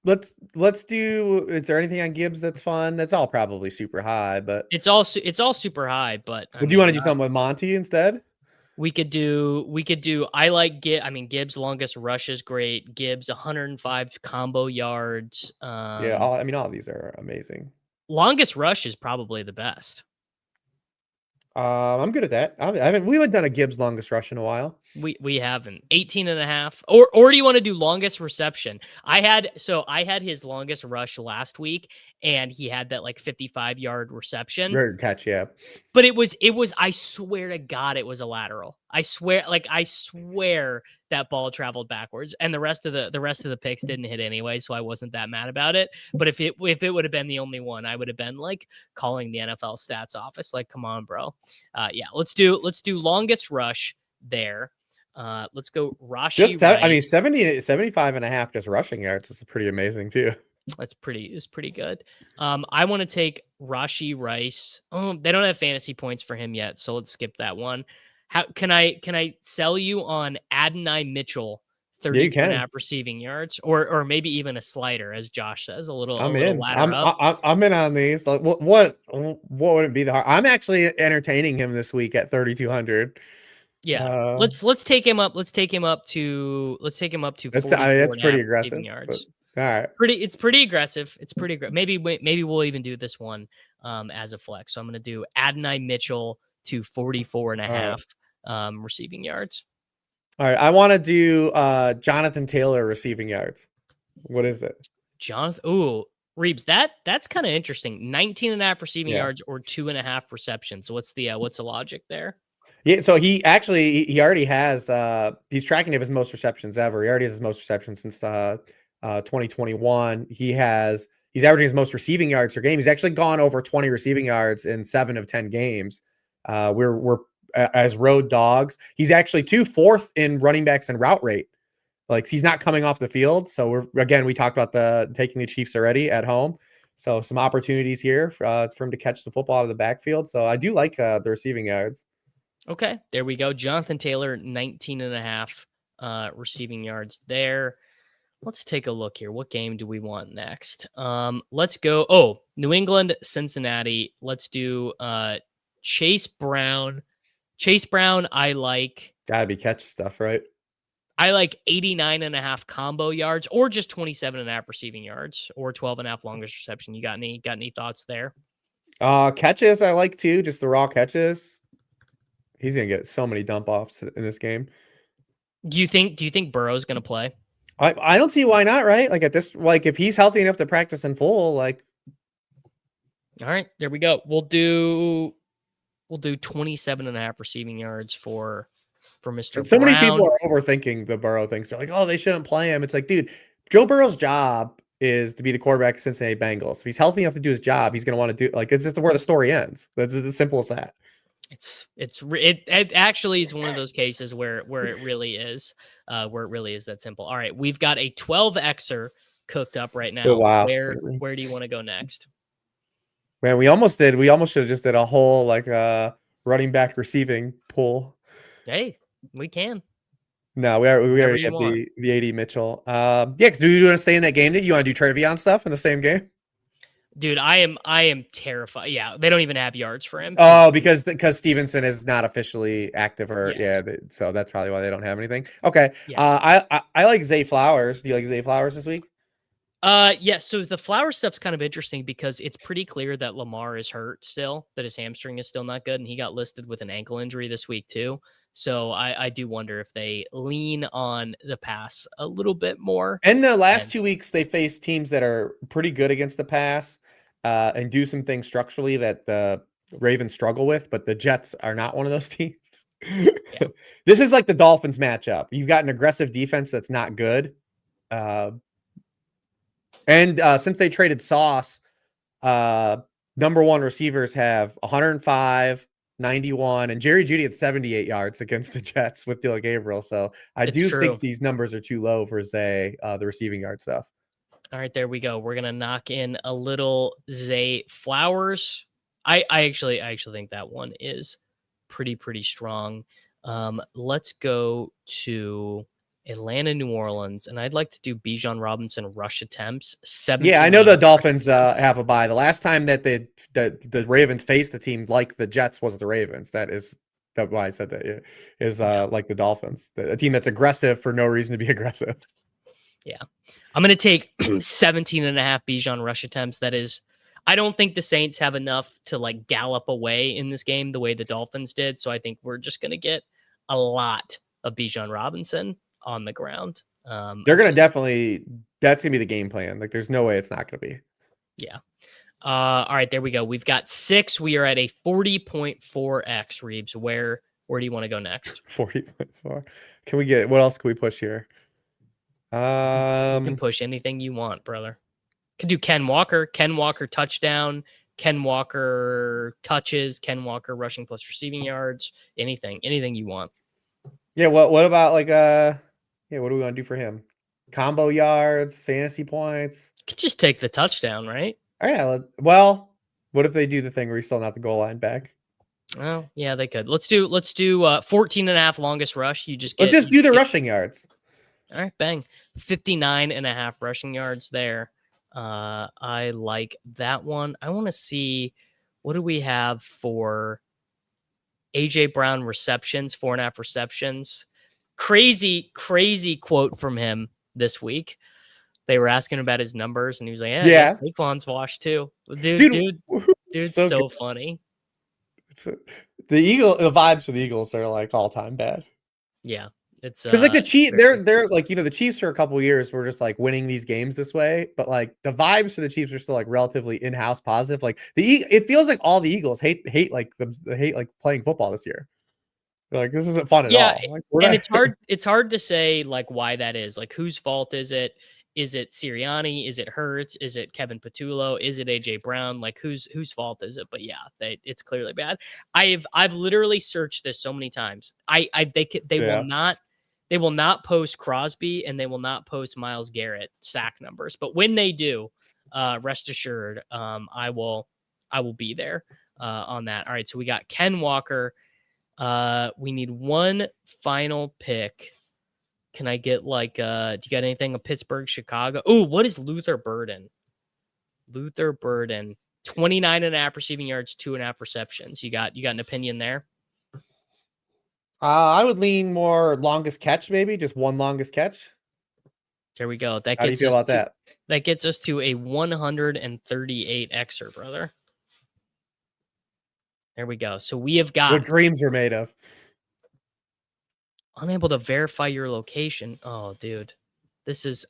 Speaker 2: Let's do. Is there anything on Gibbs that's fun? That's all probably super high, but
Speaker 1: it's all super high. But
Speaker 2: do you want to do something with Monty instead?
Speaker 1: We could do. I like Gibbs' longest rush is great. Gibbs 105 combo yards.
Speaker 2: Yeah, all of these are amazing.
Speaker 1: Longest rush is probably the best.
Speaker 2: I'm good at that. We haven't done a Gibbs longest rush in a while.
Speaker 1: We haven't 18.5, or do you want to do longest reception? I had his longest rush last week, and he had that like 55-yard reception.
Speaker 2: Very catch, yeah.
Speaker 1: But it was I swear to God it was a lateral. I swear that ball traveled backwards, and the rest of the picks didn't hit anyway, so I wasn't that mad about it. But if it would have been the only one, I would have been like calling the NFL stats office, like, come on, bro. Yeah, let's do longest rush there. Let's go Rashi Rice.
Speaker 2: I mean, 75 and a half just rushing yards was pretty amazing too.
Speaker 1: It's pretty good. I want to take Rashi Rice. Oh, they don't have fantasy points for him yet, so let's skip that one. How can I sell you on Adonai Mitchell, 32.5 receiving yards, or maybe even a slider, as Josh says, a little ladder up.
Speaker 2: I'm in on these. Like, what would it be the hard? I'm actually entertaining him this week at 3,200.
Speaker 1: Yeah, let's take him up. Let's take him up to 44.
Speaker 2: That's pretty aggressive
Speaker 1: yards.
Speaker 2: All right.
Speaker 1: It's pretty aggressive. It's pretty aggressive. Maybe we'll even do this one as a flex. So I'm going to do Adonai Mitchell to 44.5 receiving yards.
Speaker 2: All right. I want to do Jonathan Taylor receiving yards. What is it?
Speaker 1: Jonathan. Ooh, Reebs. That's kind of interesting. 19.5 receiving yards or 2.5 receptions. So what's the logic there?
Speaker 2: Yeah, so he already has he's tracking of his most receptions ever. He already has his most receptions since 2021. He's averaging his most receiving yards per game. He's actually gone over 20 receiving yards in 7 of 10 games. We're as road dogs. He's actually 4th in running backs and route rate. Like, he's not coming off the field. So we talked about taking the Chiefs already at home. So some opportunities here for him to catch the football out of the backfield. So I do like the receiving yards.
Speaker 1: Okay, there we go. Jonathan Taylor, 19.5 receiving yards there. Let's take a look here. What game do we want next? Let's go. Oh, New England, Cincinnati. Let's do Chase Brown. Chase Brown, I like.
Speaker 2: Gotta be catch stuff, right?
Speaker 1: I like 89.5 combo yards, or just 27.5 receiving yards, or 12.5 longest reception. You got any thoughts there?
Speaker 2: Catches I like too, just the raw catches. He's gonna get so many dump offs in this game.
Speaker 1: Do you think Burrow's gonna play?
Speaker 2: I don't see why not, right? Like, at this, like, if he's healthy enough to practice in full, like.
Speaker 1: All right, there we go. We'll do 27.5 receiving yards for Mr.
Speaker 2: So
Speaker 1: Brown.
Speaker 2: many people are overthinking the Burrow things. They're like, oh, they shouldn't play him. It's like, dude, Joe Burrow's job is to be the quarterback of Cincinnati Bengals. If he's healthy enough to do his job, he's going to want to do, like, it's just where the story ends. That's as simple as that.
Speaker 1: It actually is one of those cases where it really is that simple. All right, we've got a 12xer cooked up right now.
Speaker 2: Oh, wow.
Speaker 1: Where do you want to go next?
Speaker 2: Man, we almost should have just did a whole like running back receiving pool.
Speaker 1: Hey, we can.
Speaker 2: No, we already have the AD Mitchell. Yeah, do you want to stay in that game? That you want to do trivia on stuff in the same game?
Speaker 1: Dude, I am terrified. Yeah, they don't even have yards for him.
Speaker 2: Oh, because Stevenson is not officially active, or so that's probably why they don't have anything. Okay. Yes. I like Zay Flowers. Do you like Zay Flowers this week?
Speaker 1: Yeah. So the Flowers stuff's kind of interesting because it's pretty clear that Lamar is hurt still, that his hamstring is still not good, and he got listed with an ankle injury this week too. So I do wonder if they lean on the pass a little bit more.
Speaker 2: And the last 2 weeks, they face teams that are pretty good against the pass and do some things structurally that the Ravens struggle with, but the Jets are not one of those teams. Yeah. This is like the Dolphins matchup. You've got an aggressive defense that's not good. And since they traded Sauce, number one receivers have 105, 91, and Jerry Jeudy at 78 yards against the Jets with Dylan Gabriel. So I think these numbers are too low for Zay, the receiving yard stuff.
Speaker 1: All right, there we go. We're gonna knock in a little Zay Flowers. I actually think that one is pretty strong. Let's go to Atlanta, New Orleans, and I'd like to do Bijan Robinson rush attempts. 17.
Speaker 2: Yeah, I know the Dolphins have a bye. The last time that the Ravens faced the team like the Jets was the Ravens. That's why I said that. Yeah, is like the Dolphins, a team that's aggressive for no reason to be aggressive.
Speaker 1: Yeah, I'm going to take 17.5 Bijan rush attempts. That is, I don't think the Saints have enough to like gallop away in this game the way the Dolphins did. So I think we're just going to get a lot of Bijan Robinson on the ground.
Speaker 2: They're going to definitely, that's going to be the game plan. Like, there's no way it's not going to be.
Speaker 1: Yeah. All right, there we go. We've got 6. We are at a 40.4x, Reebs. Where do you want to go next?
Speaker 2: 40.4. Can we get, what else can we push here?
Speaker 1: You can push anything you want, brother. Could do Ken Walker touchdown, Ken Walker touches, Ken Walker rushing plus receiving yards, anything you want.
Speaker 2: Yeah, what about like what do we want to do for him? Combo yards, fantasy points.
Speaker 1: Could just take the touchdown, right?
Speaker 2: Oh, yeah. Well, what if they do the thing where he's still not the goal line back?
Speaker 1: Oh, yeah, they could. Let's do 14.5 longest rush.
Speaker 2: Let's just do the rushing yards.
Speaker 1: All right, bang. 59.5 rushing yards there. I like that one. I want to see, what do we have for AJ Brown receptions, 4.5 receptions. Crazy quote from him this week. They were asking about his numbers, and he was like, yeah. Saquon's washed too. Dude's so funny.
Speaker 2: The vibes for the Eagles are like all time bad.
Speaker 1: Yeah. It's
Speaker 2: because like the Chiefs, they're like, you know, the Chiefs for a couple of years were just like winning these games this way, but like the vibes for the Chiefs are still like relatively in-house positive. Like it feels like all the Eagles hate like playing football this year. They're like, this isn't fun at all. Like,
Speaker 1: and it's hard to say like why that is. Like, whose fault is it? Is it Sirianni? Is it Hurts? Is it Kevin Patullo? Is it AJ Brown? Like, whose fault is it? But yeah, it's clearly bad. I've literally searched this so many times. They will not post Crosby, and they will not post Myles Garrett sack numbers. But when they do, rest assured, I will be there on that. All right, so we got Ken Walker. We need one final pick. Can I get like do you got anything of Pittsburgh, Chicago? Oh, what is Luther Burden? 29.5 receiving yards, 2.5 receptions. You got an opinion there?
Speaker 2: I would lean more longest catch, maybe just one longest catch.
Speaker 1: There we go.
Speaker 2: How do you feel about that?
Speaker 1: That gets us to a 138 Xer, brother. There we go. So we have got
Speaker 2: what dreams are made of.
Speaker 1: Unable to verify your location. Oh, dude, this is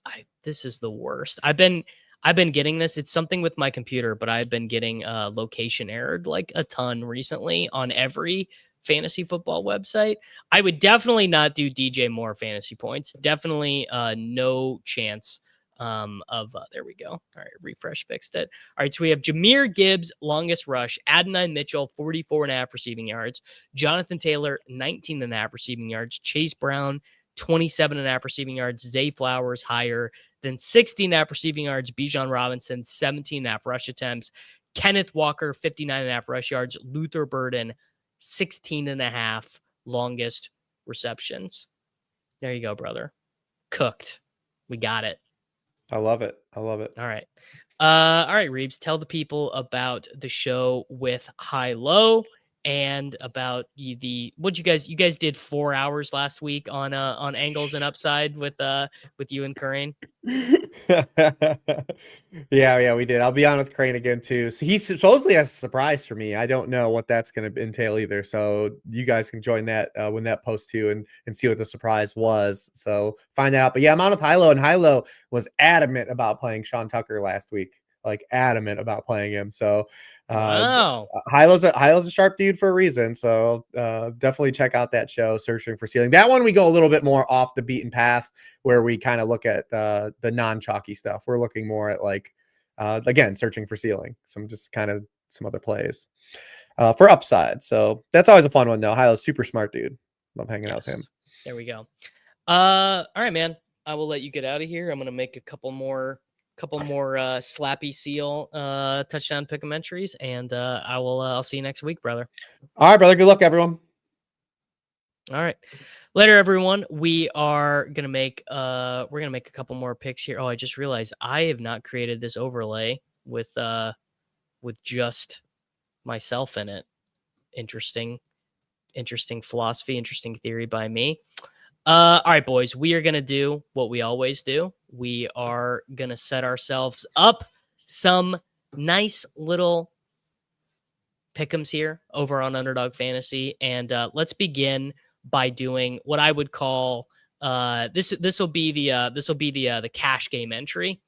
Speaker 1: the worst. I've been getting this. It's something with my computer, but I've been getting location errored like a ton recently on every fantasy football website. I would definitely not do DJ Moore fantasy points. Definitely no chance of there we go. All right, refresh fixed it. All right, so we have Jahmyr Gibbs, longest rush, Adonai Mitchell, 44.5 receiving yards, Jonathan Taylor, 19.5 receiving yards, Chase Brown, 27.5 receiving yards, Zay Flowers higher than 16.5 receiving yards, Bijan Robinson, 17.5 rush attempts, Kenneth Walker, 59.5 rush yards, Luther Burden, 16.5 longest receptions. There you go, brother. Cooked. We got it.
Speaker 2: I love it. All
Speaker 1: right. Reebs, tell the people about the show with High Low and about what you guys did 4 hours last week on angles and upside with you and Corinne.
Speaker 2: yeah, we did. I'll be on with Crane again too. So he supposedly has a surprise for me. I don't know what that's going to entail either. So you guys can join that when that posts too and see what the surprise was. So find out. But yeah, I'm on with Hilo, and Hilo was adamant about playing Sean Tucker last week. Like adamant about playing him. So
Speaker 1: wow.
Speaker 2: Hilo's a sharp dude for a reason. So definitely check out that show, Searching for Ceiling. That one we go a little bit more off the beaten path, where we kind of look at the non-chalky stuff. We're looking more at like again, Searching for Ceiling. Some other plays for upside. So that's always a fun one though. Hilo's super smart dude. Love hanging out with him.
Speaker 1: There we go. All right, man. I will let you get out of here. I'm gonna make a couple more Slappy Seal touchdown pick'em-entries, and I'll see you next week, brother.
Speaker 2: All right, brother. Good luck, everyone.
Speaker 1: All right. Later, everyone. We are gonna make a couple more picks here. Oh, I just realized I have not created this overlay with just myself in it. Interesting philosophy, interesting theory by me. All right, boys, we are going to do what we always do. We are going to set ourselves up some nice little pick'ems here over on Underdog Fantasy. And let's begin by doing what I would call this will be the cash game entry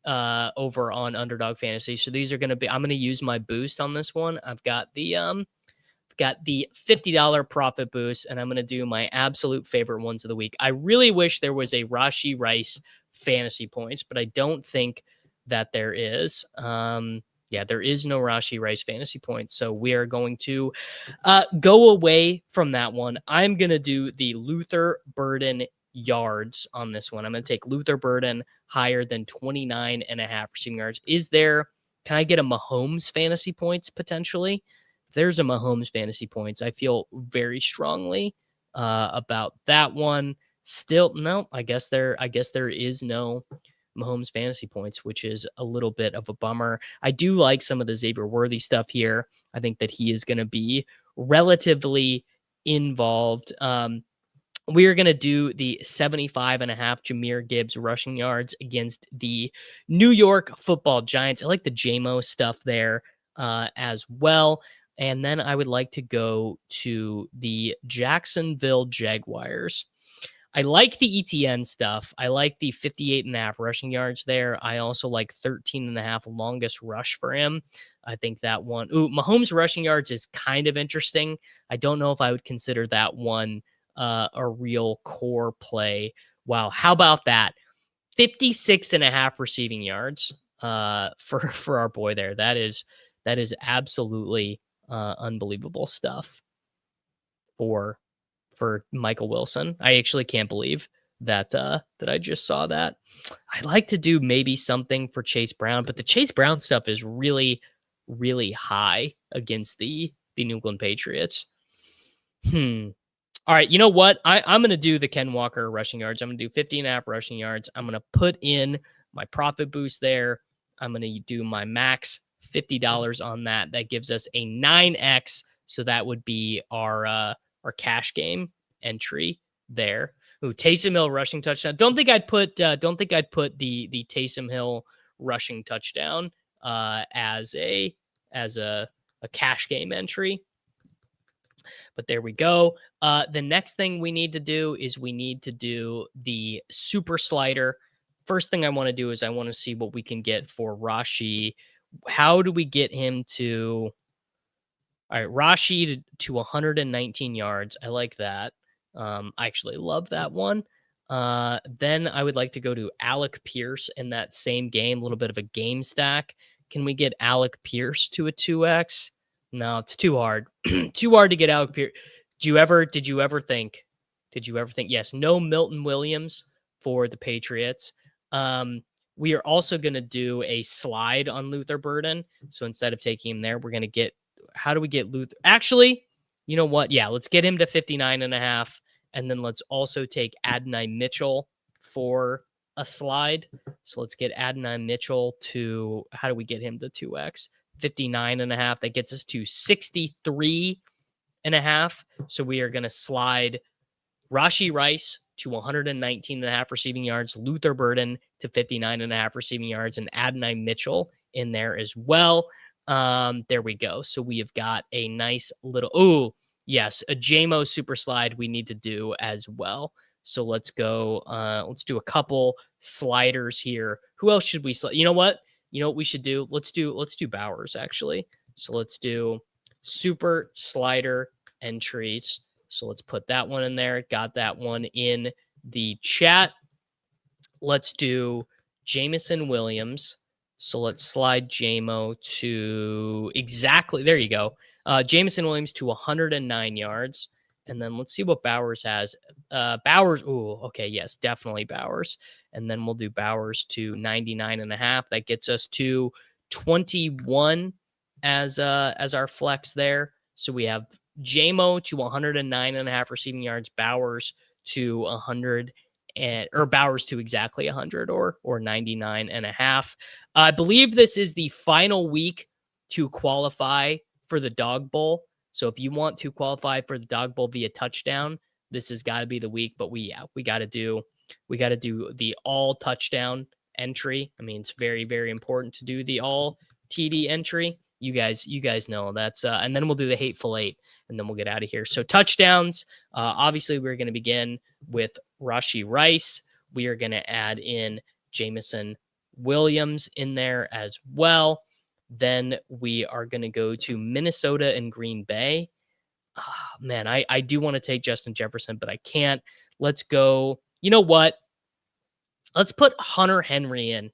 Speaker 1: over on Underdog Fantasy. So these are going to be, I'm going to use my boost on this one. I've got the $50 profit boost, and I'm going to do my absolute favorite ones of the week. I really wish there was a Rashee Rice fantasy points, but I don't think that there is. Yeah, there is no Rashee Rice fantasy points. So we are going to go away from that one. I'm going to do the Luther Burden yards on this one. I'm going to take Luther Burden higher than 29.5 receiving yards. Can I get a Mahomes fantasy points potentially? If there's a Mahomes fantasy points, I feel very strongly about that one. Still, no, I guess there is no Mahomes fantasy points, which is a little bit of a bummer. I do like some of the Xavier Worthy stuff here. I think that he is going to be relatively involved. We are going to do the 75.5 Jahmyr Gibbs rushing yards against the New York Football Giants. I like the JMO stuff there as well. And then I would like to go to the Jacksonville Jaguars. I like the ETN stuff. I like the 58.5 rushing yards there. I also like 13.5 longest rush for him. I think that one. Mahomes rushing yards is kind of interesting. I don't know if I would consider that one a real core play. Wow. How about that? 56.5 receiving yards for our boy there. That is absolutely unbelievable stuff for Michael Wilson. I actually can't believe that I just saw that. I'd like to do maybe something for Chase Brown, but the Chase Brown stuff is really, really high against the New England Patriots. All right, you know what? I'm going to do the Ken Walker rushing yards. I'm going to do 50.5 rushing yards. I'm going to put in my profit boost there. I'm going to do my max $50 on that. That gives us a 9x. So that would be our cash game entry there. Taysom Hill rushing touchdown. Don't think I'd put the Taysom Hill rushing touchdown as a cash game entry. But there we go. The next thing we need to do is we need to do the super slider. First thing I want to do is I want to see what we can get for Rashee. How do we get him to... All right, Rashee to 119 yards. I like that. I actually love that one. Then I would like to go to Alec Pierce in that same game, a little bit of a game stack. Can we get Alec Pierce to a 2x? No, it's too hard. Too hard to get Alec Pierce. Did you ever think? Yes, no Milton Williams for the Patriots. We are also going to do a slide on Luther Burden. So instead of taking him there, we're going to get... How do we get Luther? Actually, you know what? Yeah, let's get him to 59.5. And then let's also take Adonai Mitchell for a slide. So let's get Adonai Mitchell to... How do we get him to 2x? 59.5. That gets us to 63.5. So we are going to slide Rashee Rice to 119.5 receiving yards, Luther Burden to 59.5 receiving yards, and Adonai Mitchell in there as well. There we go. So we have got a nice little, yes, a JMO super slide we need to do as well. So let's go, let's do a couple sliders here. Who else should we slide? You know what we should do? Let's do Bowers actually. So let's do super slider entries. So let's put that one in there. Got that one in the chat. Let's do Jameson Williams. So let's slide JMO to exactly, there you go. Jameson Williams to 109 yards. And then let's see what Bowers has. Bowers, okay, yes, definitely Bowers. And then we'll do Bowers to 99.5. That gets us to 21 as our flex there. So we have JMO to 109.5 receiving yards, Bowers to 100 or Bowers to exactly 100 or 99.5. I believe this is the final week to qualify for the Dog Bowl. So if you want to qualify for the Dog Bowl via touchdown, this has got to be the week. But we got to do the all touchdown entry. I mean, it's very, very important to do the all TD entry. You guys know that's and then we'll do the Hateful Eight, and then we'll get out of here. So touchdowns. Obviously, we're going to begin with Rashee Rice. We are going to add in Jameson Williams in there as well. Then we are going to go to Minnesota and Green Bay. Oh, man, I do want to take Justin Jefferson, but I can't. Let's go. You know what? Let's put Hunter Henry in.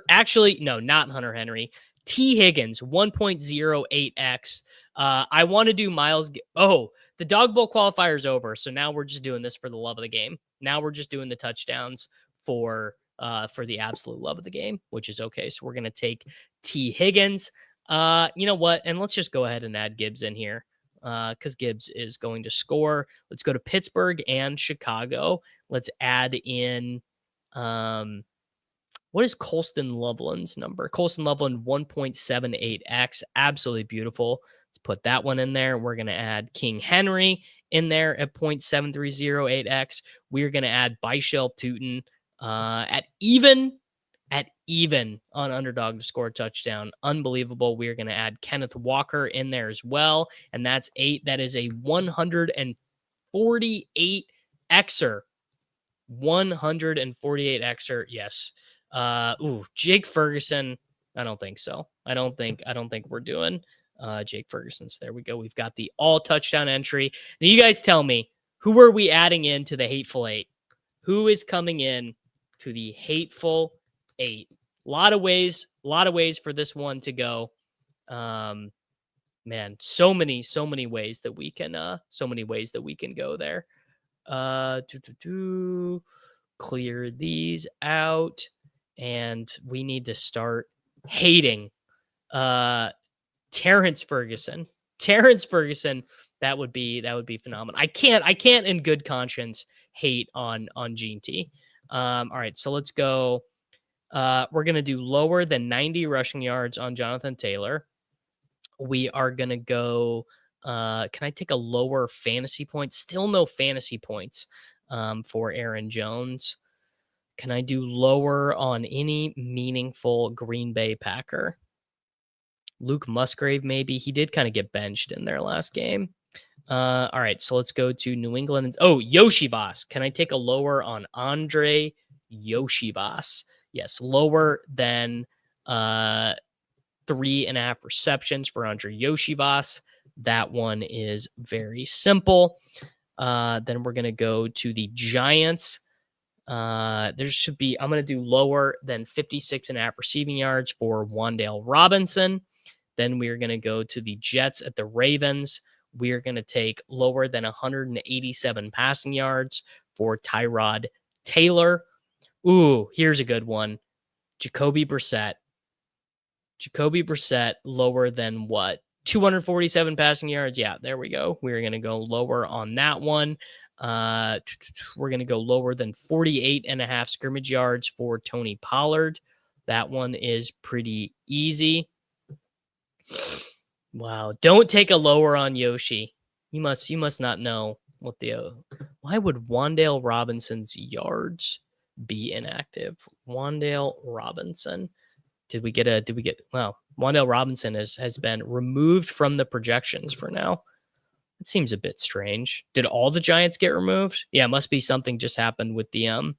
Speaker 1: Actually, no, not Hunter Henry. T. Higgins, 1.08x. I want to do Miles. The Dog Bowl qualifier is over, so now we're just doing this for the love of the game. Now we're just doing the touchdowns for the absolute love of the game, which is okay. So we're gonna take T. Higgins. You know what? And let's just go ahead and add Gibbs in here because Gibbs is going to score. Let's go to Pittsburgh and Chicago. Let's add in. What is Colston Loveland's number? Colston Loveland 1.78x. Absolutely beautiful. Let's put that one in there. We're going to add King Henry in there at 0.7308x. We're going to add Byshell Tootin at even on Underdog to score a touchdown. Unbelievable. We're going to add Kenneth Walker in there as well. And that's 8. That is a 148xer. 148xer. Yes. Jake Ferguson. I don't think so. I don't think we're doing Jake Ferguson's. There we go. We've got the all touchdown entry. Now you guys tell me, who are we adding into the Hateful Eight? Who is coming in to the Hateful Eight? A lot of ways for this one to go. Man, so many ways that we can go there. Clear these out. And we need to start hating Terrence Ferguson. That would be phenomenal. I can't in good conscience hate on Gene T. All right, so let's go. We're gonna do lower than 90 rushing yards on Jonathan Taylor. We are gonna go. Can I take a lower fantasy point? Still no fantasy points for Aaron Jones. Can I do lower on any meaningful Green Bay Packer? Luke Musgrave, maybe. He did kind of get benched in their last game. All right, so let's go to New England. Yoshivas. Can I take a lower on Andre Yoshivas? Yes, lower than 3.5 receptions for Andre Yoshivas. That one is very simple. Then we're going to go to the Giants. I'm going to do lower than 56.5 receiving yards for Wan'Dale Robinson. Then we're going to go to the Jets at the Ravens. We're going to take lower than 187 passing yards for Tyrod Taylor. Ooh, here's a good one. Jacoby Brissett, lower than what? 247 passing yards. Yeah, there we go. We're going to go lower on that one. We're going to go lower than 48.5 scrimmage yards for Tony Pollard. That one is pretty easy. Wow. Don't take a lower on Yoshi. You must not know what why would Wan'Dale Robinson's yards be inactive? Wan'Dale Robinson. Wan'Dale Robinson has been removed from the projections for now. It seems a bit strange. Did all the Giants get removed? Yeah, it must be something just happened with the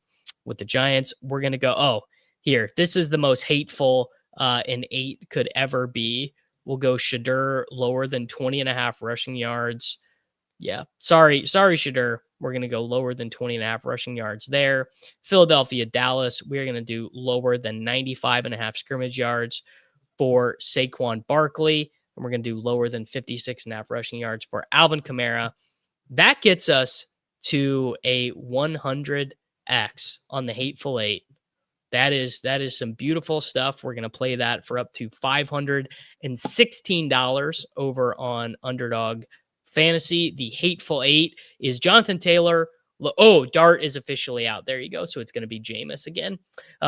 Speaker 1: Giants. We're gonna go. Here. This is the most hateful an 8 could ever be. We'll go Shadur lower than 20.5 rushing yards. Yeah, sorry, Shadur. We're gonna go lower than 20.5 rushing yards there. Philadelphia, Dallas. We're gonna do lower than 95.5 scrimmage yards for Saquon Barkley. And we're going to do lower than 56.5 rushing yards for Alvin Kamara. That gets us to a 100x on the Hateful Eight. That is some beautiful stuff. We're going to play that for up to $516 over on Underdog Fantasy. The Hateful Eight is Jonathan Taylor. Dart is officially out. There you go. So it's going to be Jameis again.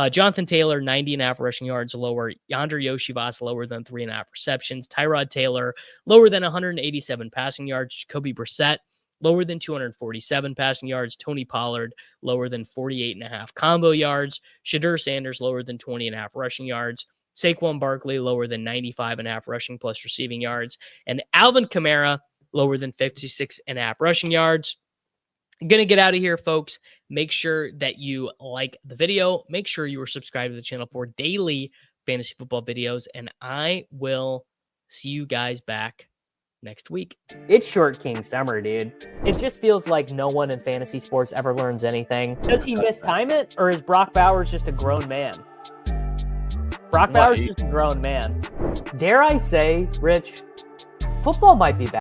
Speaker 1: Jonathan Taylor, 90.5 rushing yards lower. Andre Yoshivas, lower than 3.5 receptions. Tyrod Taylor, lower than 187 passing yards. Jacoby Brissett, lower than 247 passing yards. Tony Pollard, lower than 48.5 combo yards. Shadur Sanders, lower than 20.5 rushing yards. Saquon Barkley lower than 95.5 rushing plus receiving yards, and Alvin Kamara lower than 56.5 rushing yards. I'm going to get out of here, folks. Make sure that you like the video. Make sure you are subscribed to the channel for daily fantasy football videos, and I will see you guys back next week. It's Short King Summer, dude. It just feels like no one in fantasy sports ever learns anything. Does he mistime it, or is Brock Bowers just a grown man? Brock Bowers is just a grown man. Dare I say, Rich, football might be back.